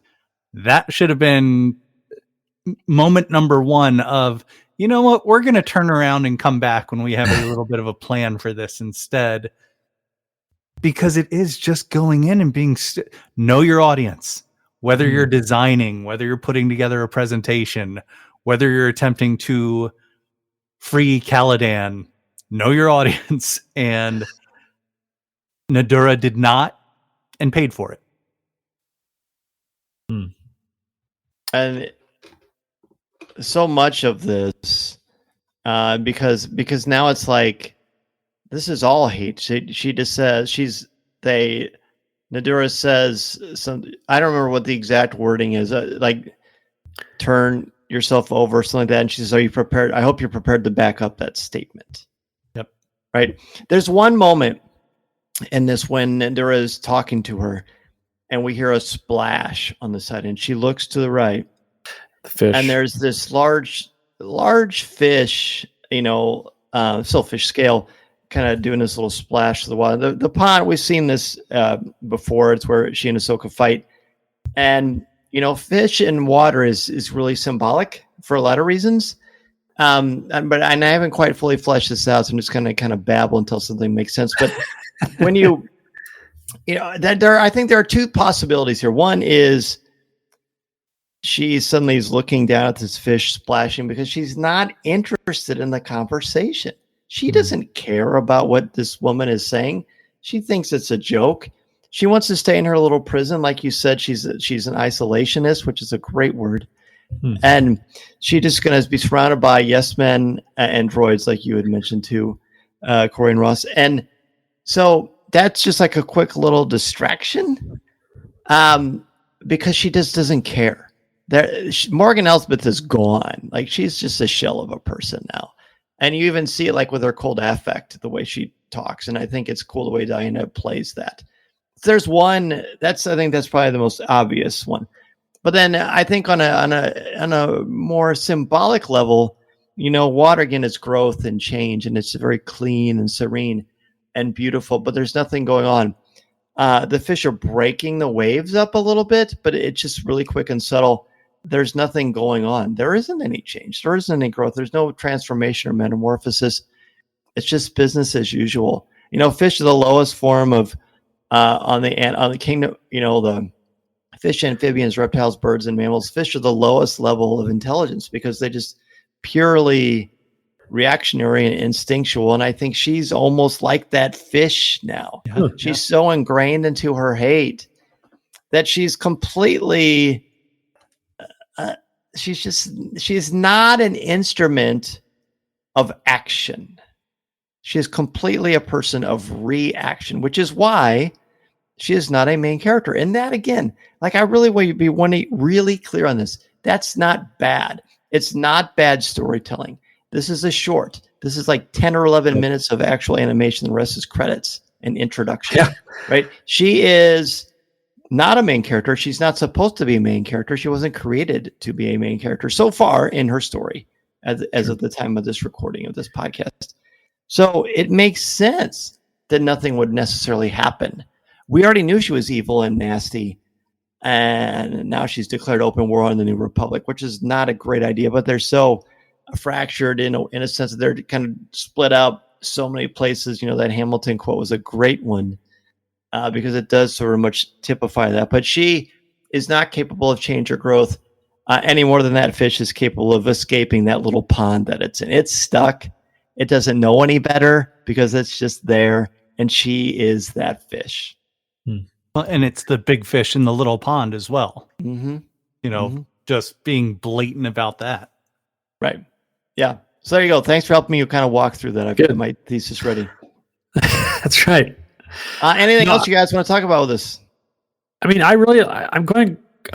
That should have been moment number 1 of, you know what? We're going to turn around and come back when we have a little bit of a plan for this instead. Because it is just going in and being know your audience, whether you're designing, whether you're putting together a presentation, whether you're attempting to free Caladan, know your audience. And Nadura did not, and paid for it. And so much of this, because now it's like, this is all hate. She just says Nadura says some. I don't remember what the exact wording is. Like, turn yourself over, something like that. And she says, "Are you prepared? I hope you're prepared to back up that statement." Yep. Right. There's one moment in this when Nadura is talking to her, and we hear a splash on the side, and she looks to the right, the fish, and there's this large fish, siltfish scale, kind of doing this little splash to the water. The pond, we've seen this before. It's where she and Ahsoka fight. And, fish in water is really symbolic for a lot of reasons. But I haven't quite fully fleshed this out, so I'm just going to kind of babble until something makes sense. But when I think there are 2 possibilities here. One is she suddenly is looking down at this fish splashing because she's not interested in the conversation. She doesn't care about what this woman is saying. She thinks it's a joke. She wants to stay in her little prison. Like you said, she's an isolationist, which is a great word. And she's just going to be surrounded by yes men and droids, like you had mentioned too, Cory and Ross. And so that's just like a quick little distraction because she just doesn't care. Morgan Elsbeth is gone. Like, she's just a shell of a person now. And you even see it like with her cold affect, the way she talks. And I think it's cool the way Diana plays that. There's one I think that's probably the most obvious one. But then I think on a more symbolic level, water again is growth and change, and it's very clean and serene and beautiful, but there's nothing going on. The fish are breaking the waves up a little bit, but it's just really quick and subtle. There's nothing going on. There isn't any change. There isn't any growth. There's no transformation or metamorphosis. It's just business as usual. Fish are the lowest form of on the kingdom. The fish, amphibians, reptiles, birds, and mammals. Fish are the lowest level of intelligence because they just purely reactionary and instinctual. And I think she's almost like that fish now. Yeah. She's so ingrained into her hate that she's completely, she's not an instrument of action. She is completely a person of reaction, which is why she is not a main character. And that, again, like, I really want to be really clear on this. That's not bad. It's not bad storytelling. This is a short. This is like 10 or 11 minutes of actual animation. The rest is credits and introduction. Yeah. Right? She is not a main character. She's not supposed to be a main character. She wasn't created to be a main character so far in her story as of the time of this recording of this podcast. So it makes sense that nothing would necessarily happen. We already knew she was evil and nasty, and now she's declared open war on the New Republic, which is not a great idea, but they're so fractured in a sense that they're kind of split up so many places. That Hamilton quote was a great one because it does sort of much typify that. But she is not capable of change or growth any more than that fish is capable of escaping that little pond that it's in. It's stuck. It doesn't know any better because it's just there, and she is that fish. Well, and it's the big fish in the little pond as well. Mm-hmm. Just being blatant about that. Right. Yeah. So there you go. Thanks for helping me kind of walk through that. I've got my thesis ready. That's right. Anything else you guys want to talk about with this? I mean, I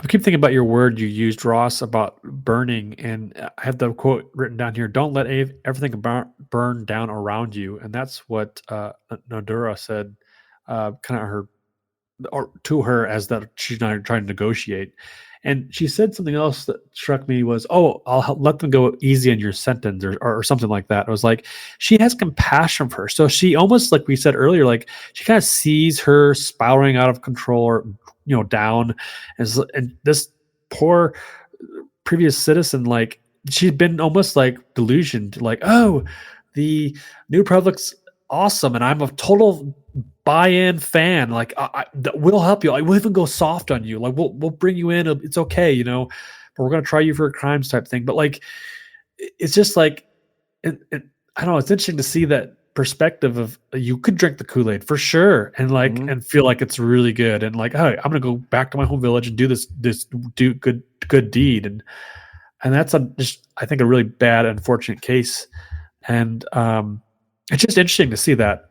keep thinking about your word you used, Ross, about burning, and I have the quote written down here: "Don't let everything burn down around you." And that's what Nadura said, kind of her, or to her, as that she's not trying to negotiate. And she said something else that struck me was, "Oh, I'll let them go easy in your sentence," or something like that. It was like she has compassion for her, so she almost, like we said earlier, like she kind of sees her spiraling out of control, or down, and this poor previous citizen, like, she'd been almost like delusioned, like, oh, the New Republic's awesome, and I'm a total buy-in fan. Like, we'll help you. We'll even go soft on you. Like, we'll bring you in. It's okay, but we're gonna try you for crimes type thing. But like, it's just like, I don't know. It's interesting to see that perspective of you could drink the Kool-Aid for sure, and like and feel like it's really good, and like, hey, I'm gonna go back to my home village and do this good deed, and that's just, I think, a really bad, unfortunate case. And it's just interesting to see that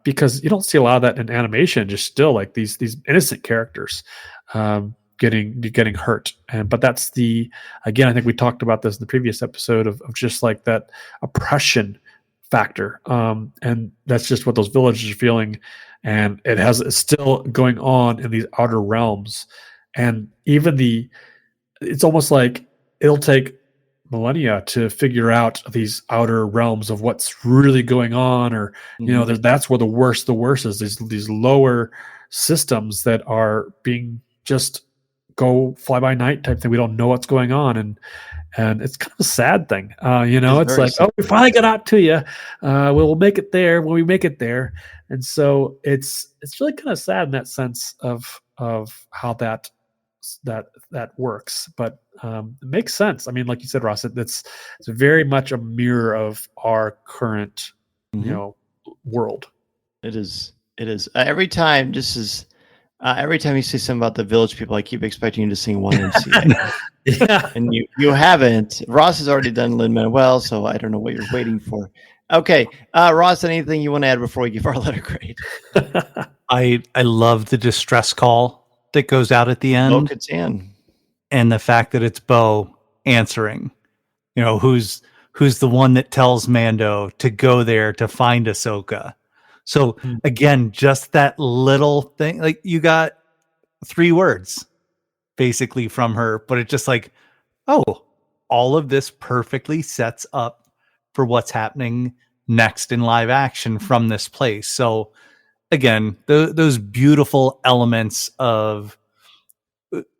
because you don't see a lot of that in animation. Just still like these innocent characters getting hurt, but that's again, I think we talked about this in the previous episode of just like that oppression factor, and that's just what those villagers are feeling, and it's still going on in these outer realms. And even it's almost like it'll take millennia to figure out these outer realms of what's really going on, or that's where the worst is, these lower systems that are being just go fly by night type thing. We don't know what's going on, and it's kind of a sad thing. It's like, sad. Oh, we finally got out to you. We'll make it there when we make it there. And so it's really kind of sad in that sense of how that works. But it makes sense. I mean, like you said, Ross, it's very much a mirror of our current, world. It is. Every time you say something about the village people, I keep expecting you to sing YMCA. Yeah. And you haven't. Ross has already done Lin-Manuel, so I don't know what you're waiting for. Okay. Ross, anything you want to add before we give our letter grade? I love the distress call that goes out at the end. Bo-Katan. And the fact that it's Bo answering. Who's the one that tells Mando to go there to find Ahsoka. So again, just that little thing, like, you got 3 words basically from her, but it's just like, oh, all of this perfectly sets up for what's happening next in live action from this place. So again, those beautiful elements of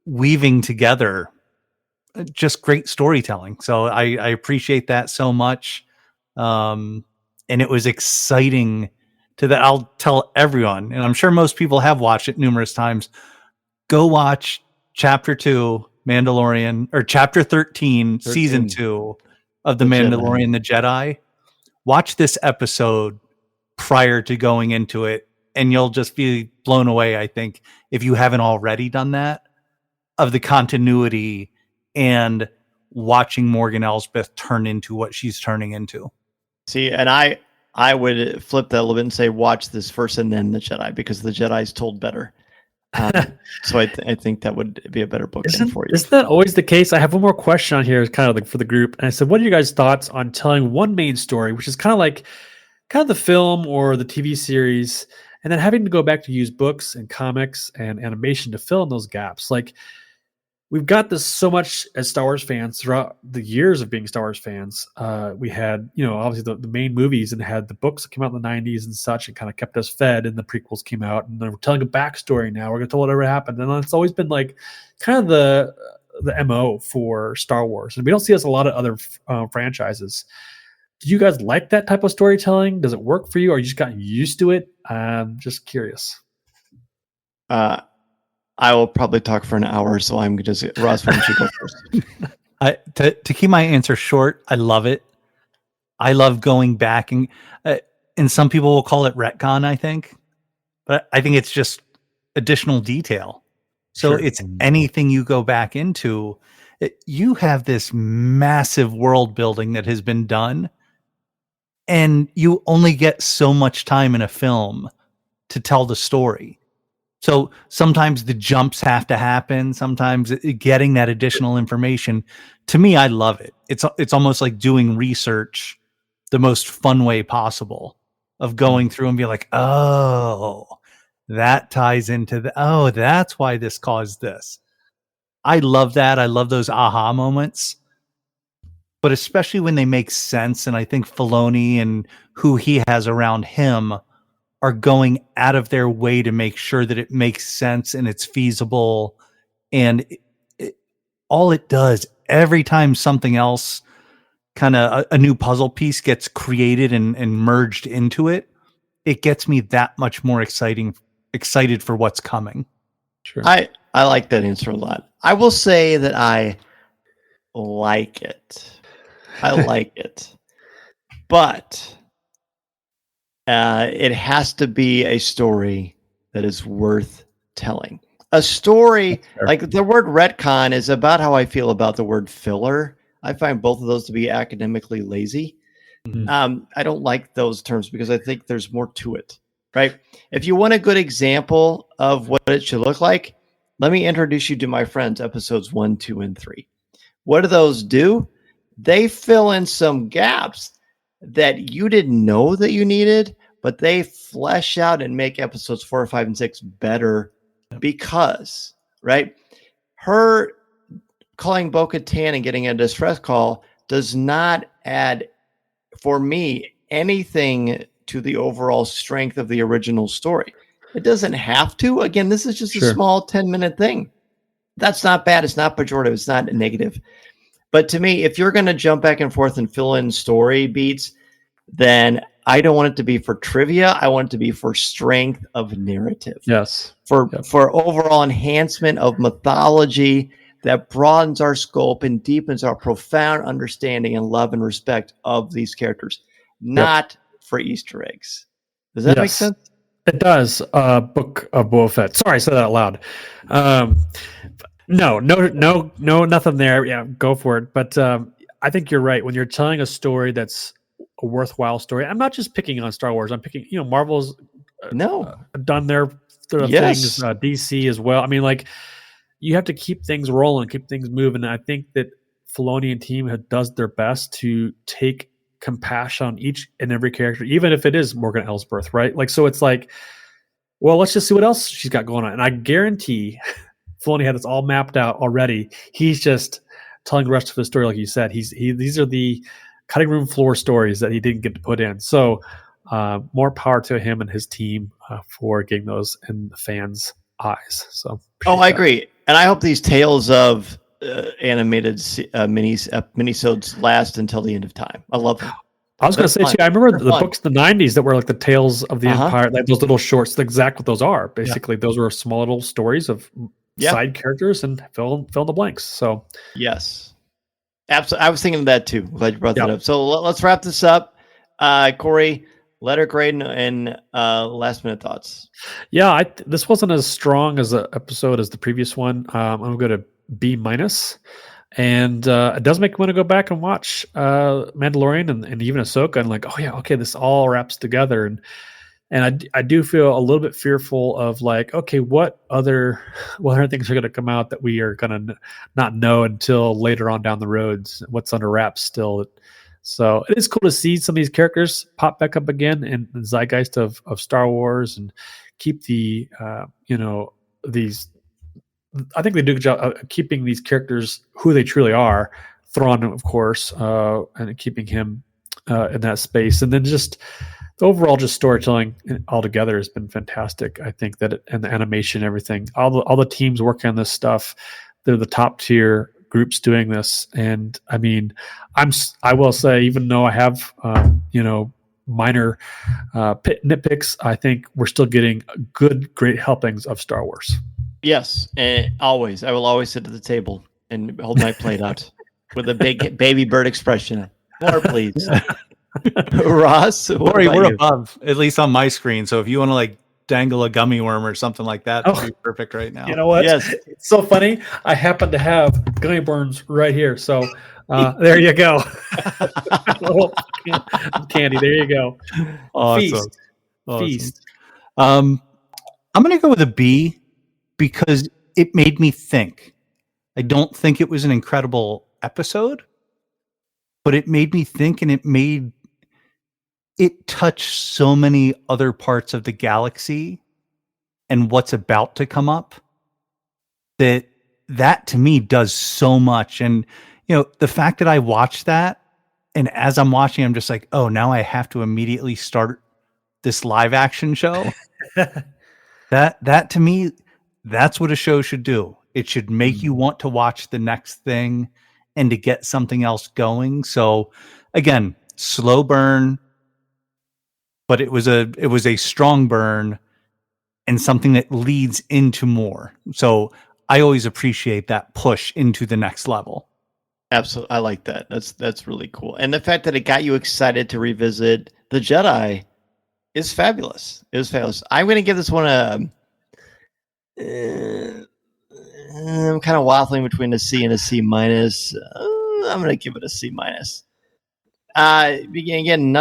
weaving together, just great storytelling. So I appreciate that so much. And it was exciting I'll tell everyone, and I'm sure most people have watched it numerous times. Go watch Chapter 2, Mandalorian, or Chapter 13, Season 2 of The Mandalorian, The Jedi. watch this episode prior to going into it, and you'll just be blown away, I think, if you haven't already done that, of the continuity and watching Morgan Elsbeth turn into what she's turning into. See, and I would flip that a little bit and say, watch this first and then the Jedi, because the Jedi's told better. So I think that would be a better book for you. Isn't that always the case? I have one more question on here, kind of like for the group. And I said, what are your guys' thoughts on telling one main story, which is kind of the film or the TV series, and then having to go back to use books and comics and animation to fill in those gaps? Like, we've got this so much as Star Wars fans throughout the years of being Star Wars fans. We had, obviously the main movies, and had the books that came out in the 90s and such, and kind of kept us fed, and the prequels came out, and then we're telling a backstory now. We're going to tell whatever happened. And it's always been like kind of the MO for Star Wars. And we don't see this a lot of other franchises. Do you guys like that type of storytelling? Does it work for you, or you just gotten used to it? I'm just curious. I will probably talk for an hour, so I'm just Ross. Why don't you go first? To keep my answer short, I love it. I love going back and some people will call it retcon, I think, but I think it's just additional detail. So Sure. It's anything you go back into. You have this massive world building that has been done, and you only get so much time in a film to tell the story. So sometimes the jumps have to happen. Sometimes getting that additional information, to me, I love it. It's almost like doing research the most fun way possible, of going through and be like, oh, that ties into that's why this caused this. I love that. I love those aha moments, but especially when they make sense. And I think Filoni and who he has around him are going out of their way to make sure that it makes sense and it's feasible. And all it does, every time something else, kind of a new puzzle piece gets created and merged into it, it gets me that much more excited for what's coming. Sure. I like that answer a lot. I will say that I like it. But it has to be a story that is worth telling. A story, like the word retcon is about how I feel about the word filler. I find both of those to be academically lazy. Mm-hmm. I don't like those terms because I think there's more to it, right? If you want a good example of what it should look like, let me introduce you to my friends, episodes 1, 2, and 3. What do those do? They fill in some gaps that you didn't know that you needed, but they flesh out and make episodes 4, 5, and 6 better because, right? Her calling Bo-Katan and getting a distress call does not add, for me, anything to the overall strength of the original story. It doesn't have to. Again, this is just a small 10-minute thing. That's not bad. It's not pejorative. It's not negative. But to me, if you're going to jump back and forth and fill in story beats, then I don't want it to be for trivia. I want it to be for strength of narrative. Yes. For overall enhancement of mythology that broadens our scope and deepens our profound understanding and love and respect of these characters, not for Easter eggs. Does that make sense? It does. Book of Boba Fett. Sorry, I said that out loud. No, nothing there. Yeah, go for it. But I think you're right. When you're telling a story that's a worthwhile story, I'm not just picking on Star Wars. I'm picking, Marvel's done their things, DC as well. I mean, like, you have to keep things rolling, keep things moving. And I think that Filoni and team does their best to take compassion on each and every character, even if it is Morgan Elsbeth, right? Like, so it's like, well, let's just see what else she's got going on. And I guarantee Filoni had this all mapped out already. He's just telling the rest of the story, like you said. These are the cutting room floor stories that he didn't get to put in. So more power to him and his team for getting those in the fans' eyes. So I agree, and I hope these tales of animated minisodes last until the end of time. I love them. I was going to say too, I remember the books in the 90s that were like the Tales of the Empire, like those little shorts, exactly what those are. Basically, those were small little stories of side characters and fill in the blanks. So yes, absolutely. I was thinking of that too. Glad you brought that up. So let's wrap this up. Cory, letter grade and last minute thoughts. Yeah, this wasn't as strong as an episode as the previous one. I'm going to B-, and it does make me want to go back and watch Mandalorian and even Ahsoka, and like, oh yeah, okay, this all wraps together, and I do feel a little bit fearful of like, okay, what other things are going to come out that we are going to not know until later on down the roads? What's under wraps still? So it is cool to see some of these characters pop back up again in the zeitgeist of Star Wars and keep the these. I think they do a good job of keeping these characters who they truly are. Thrawn, of course, and keeping him in that space, and then just the overall just storytelling altogether has been fantastic. I think that and the animation, everything, all the teams working on this stuff, they're the top tier groups doing this. And I mean, I will say, even though I have minor nitpicks, I think we're still getting great helpings of Star Wars. Yes, and always. I will always sit at the table and hold my plate out with a big baby bird expression. More, please. Ross, Cory, we're above, at least on my screen. So if you want to like dangle a gummy worm or something like that, that'd be perfect right now. You know what? Yes. It's so funny. I happen to have gummy worms right here. So there you go. Candy. There you go. Awesome. Feast. I'm going to go with a B because it made me think. I don't think it was an incredible episode, but it made me think, and it touched so many other parts of the galaxy and what's about to come up that to me does so much. And, the fact that I watched that, and as I'm watching, I'm just like, oh, now I have to immediately start this live action show. that to me, that's what a show should do. It should make you want to watch the next thing and to get something else going. So again, slow burn, but it was a strong burn and something that leads into more. So I always appreciate that push into the next level. Absolutely. I like that. That's really cool. And the fact that it got you excited to revisit the Jedi is fabulous. It was fabulous. I'm going to give this one I'm kind of waffling between a C and a C-. I'm going to give it a C-. Again,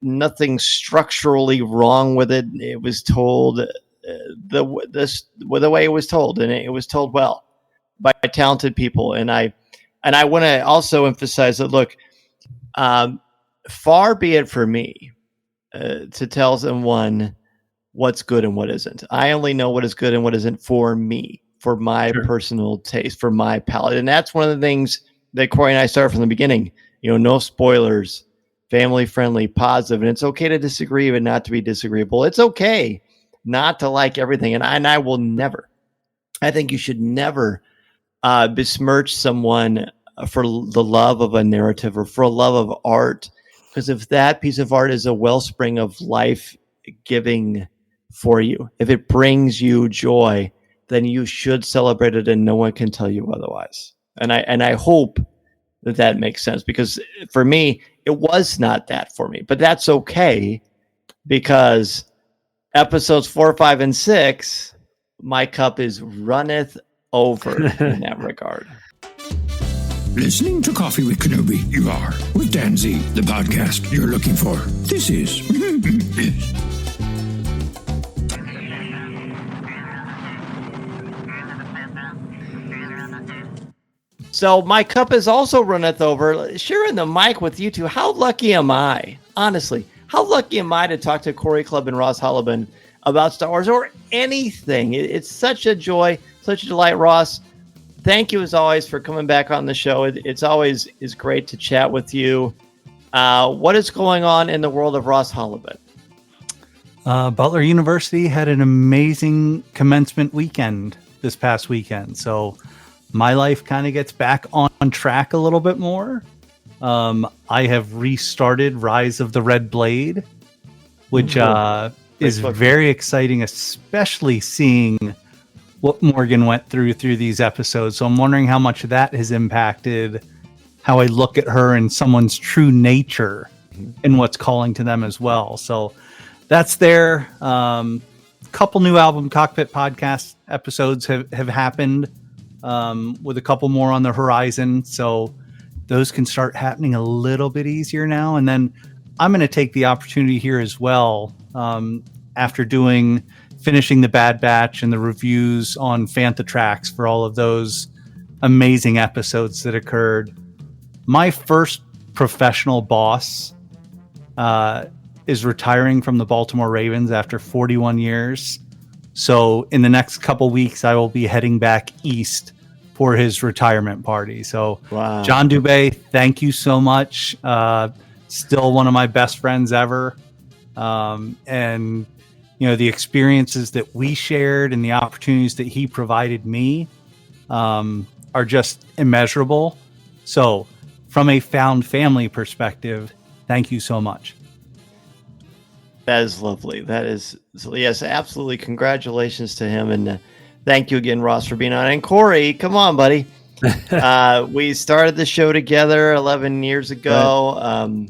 nothing structurally wrong with it. It was told the way it was told, and it was told well by talented people. And I want to also emphasize that, look, far be it for me to tell someone what's good and what isn't. I only know what is good and what isn't for me, for my personal taste, for my palate. And that's one of the things that Cory and I started from the beginning. No spoilers, family friendly, positive. And it's okay to disagree, but not to be disagreeable. It's okay not to like everything. And I will never, I think you should never besmirch someone for the love of a narrative or for a love of art. Because if that piece of art is a wellspring of life giving for you, if it brings you joy, then you should celebrate it, and no one can tell you otherwise. And I hope that makes sense, because for me, it was not that for me, but that's okay, because episodes 4, 5, and 6, my cup is runneth over in that regard. Listening to Coffee with Kenobi, you are, with Dan Z, the podcast you're looking for. This is... So my cup is also runneth over. Sharing the mic with you two. How lucky am I? Honestly, how lucky am I to talk to Cory Clubb and Ross Hollebon about Star Wars or anything? It's such a joy, such a delight. Ross, thank you as always for coming back on the show. It's always is great to chat with you. What is going on in the world of Ross Hollebon? Butler University had an amazing commencement weekend this past weekend. So my life kind of gets back on track a little bit more. I have restarted Rise of the Red Blade, which is very exciting, especially seeing what Morgan went through these episodes. So I'm wondering how much that has impacted how I look at her and someone's true nature and what's calling to them as well. So that's there. Couple new album Cockpit Podcast episodes have happened, with a couple more on the horizon. So those can start happening a little bit easier now. And then I'm going to take the opportunity here as well, after finishing the Bad Batch and the reviews on Fantha Tracks for all of those amazing episodes that occurred. My first professional boss is retiring from the Baltimore Ravens after 41 years. So in the next couple weeks, I will be heading back east for his retirement party. So wow. John Dubé, thank you so much. Still one of my best friends ever. And the experiences that we shared and the opportunities that he provided me are just immeasurable. So from a found family perspective, thank you so much. That is lovely. That is, yes, absolutely. Congratulations to him. And thank you again, Ross, for being on. And Cory, come on, buddy. We started the show together 11 years ago. I'm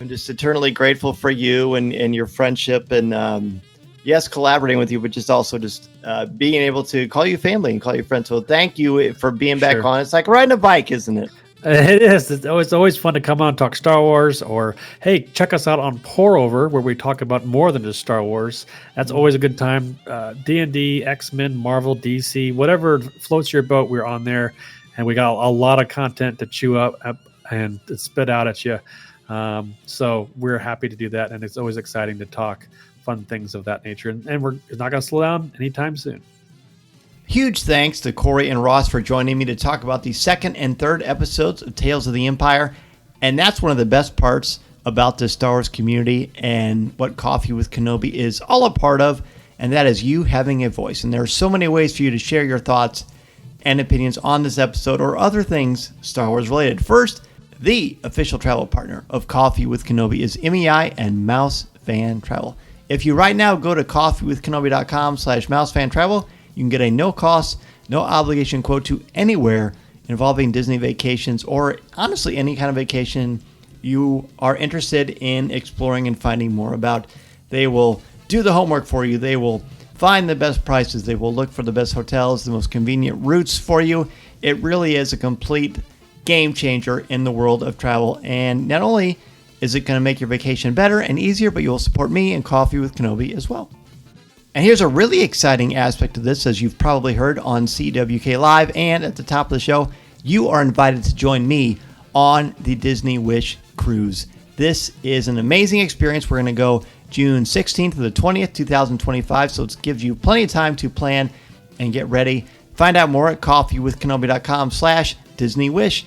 just eternally grateful for you and your friendship. And yes, collaborating with you, but just also just being able to call you family and call you friends. So thank you for being back on. It's like riding a bike, isn't it? It is. It's always fun to come on and talk Star Wars, or hey, check us out on Pour-Over, where we talk about more than just Star Wars. That's always a good time. D&D, X-Men, Marvel, DC, whatever floats your boat, we're on there, and we got a lot of content to chew up and to spit out at you. So we're happy to do that, and it's always exciting to talk fun things of that nature, and we're not going to slow down anytime soon. Huge thanks to Cory and Ross for joining me to talk about the second and third episodes of Tales of the Empire. And that's one of the best parts about the Star Wars community and what Coffee with Kenobi is all a part of, and that is you having a voice. And there are so many ways for you to share your thoughts and opinions on this episode or other things Star Wars related. First, the official travel partner of Coffee with Kenobi is MEI and Mouse Fan Travel. If you right now go to coffeewithkenobi.com/mousefantravel, you can get a no-cost, no-obligation quote to anywhere involving Disney vacations, or honestly any kind of vacation you are interested in exploring and finding more about. They will do the homework for you. They will find the best prices. They will look for the best hotels, the most convenient routes for you. It really is a complete game changer in the world of travel. And not only is it going to make your vacation better and easier, but you will support me and Coffee with Kenobi as well. And here's a really exciting aspect of this, as you've probably heard on CWK Live and at the top of the show, you are invited to join me on the Disney Wish Cruise. This is an amazing experience. We're going to go June 16th to the 20th, 2025, so it gives you plenty of time to plan and get ready. Find out more at coffeewithkenobi.com/DisneyWish.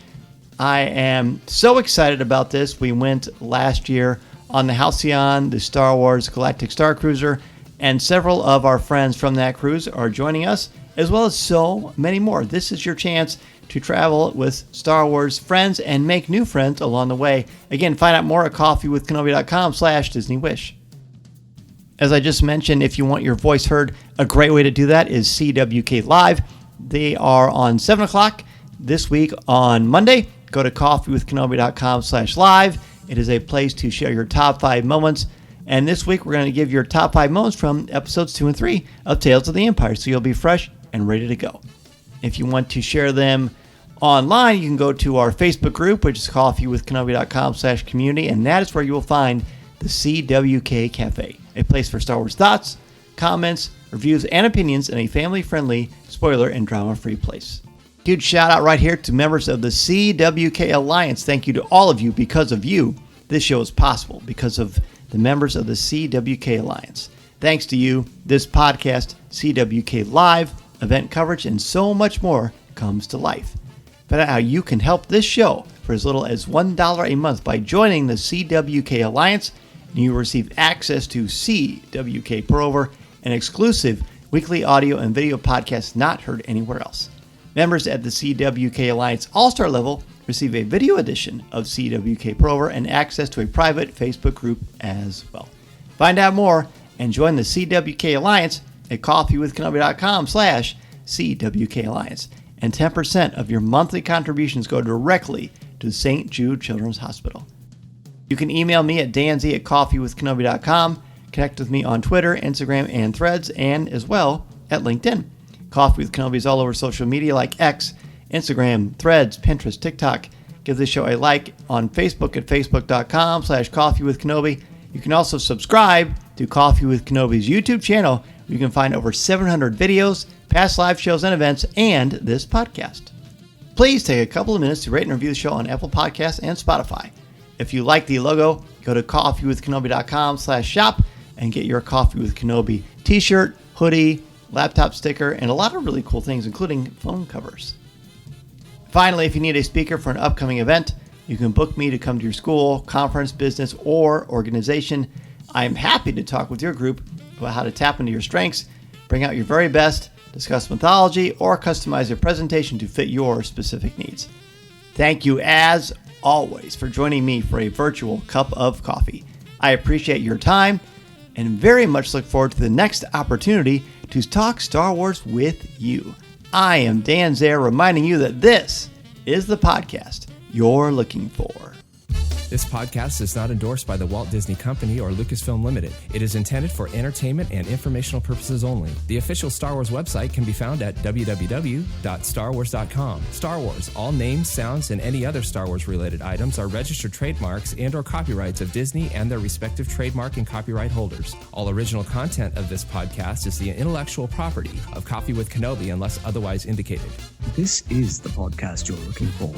I am so excited about this. We went last year on the Halcyon, the Star Wars Galactic Star Cruiser, and several of our friends from that cruise are joining us, as well as so many more. This is your chance to travel with Star Wars friends and make new friends along the way. Again, find out more at coffeewithkenobi.com/DisneyWish. As I just mentioned, if you want your voice heard, a great way to do that is CWK Live. They are on 7 o'clock this week on Monday. Go to coffeewithkenobi.com/live. It is a place to share your top 5 moments. And this week, we're going to give your top 5 moments from episodes 2 and 3 of Tales of the Empire, so you'll be fresh and ready to go. If you want to share them online, you can go to our Facebook group, which is coffeewithkenobi.com/community, and that is where you will find the CWK Cafe, a place for Star Wars thoughts, comments, reviews, and opinions in a family-friendly, spoiler and drama-free place. Huge shout out right here to members of the CWK Alliance. Thank you to all of you. Because of you, this show is possible, because of the members of the CWK Alliance. Thanks to you, this podcast, CWK Live, event coverage, and so much more comes to life. Find out how you can help this show for as little as $1 a month by joining the CWK Alliance, and you will receive access to CWK Pour-Over, an exclusive weekly audio and video podcast not heard anywhere else. Members at the CWK Alliance All-Star level receive a video edition of CWK Pour-Over and access to a private Facebook group as well. Find out more and join the CWK Alliance at coffeewithkenobi.com/CWK Alliance. And 10% of your monthly contributions go directly to St. Jude Children's Hospital. You can email me at danz@coffeewithkenobi.com. Connect with me on Twitter, Instagram, and Threads, and as well at LinkedIn. Coffee with Kenobi is all over social media like X, Instagram, Threads, Pinterest, TikTok. Give this show a like on Facebook at facebook.com/coffeewithkenobi. You can also subscribe to Coffee with Kenobi's YouTube channel, where you can find over 700 videos, past live shows and events, and this podcast. Please take a couple of minutes to rate and review the show on Apple Podcasts and Spotify. If you like the logo, go to coffeewithkenobi.com/shop and get your Coffee with Kenobi t-shirt, hoodie, laptop sticker, and a lot of really cool things, including phone covers. Finally, if you need a speaker for an upcoming event, you can book me to come to your school, conference, business, or organization. I am happy to talk with your group about how to tap into your strengths, bring out your very best, discuss mythology, or customize your presentation to fit your specific needs. Thank you, as always, for joining me for a virtual cup of coffee. I appreciate your time and very much look forward to the next opportunity to talk Star Wars with you. I am Dan Zehr, reminding you that this is the podcast you're looking for. This podcast is not endorsed by the Walt Disney Company or Lucasfilm Limited. It is intended for entertainment and informational purposes only. The official Star Wars website can be found at www.starwars.com. Star Wars, all names, sounds, and any other Star Wars related items are registered trademarks and or copyrights of Disney and their respective trademark and copyright holders. All original content of this podcast is the intellectual property of Coffee with Kenobi unless otherwise indicated. This is the podcast you're looking for.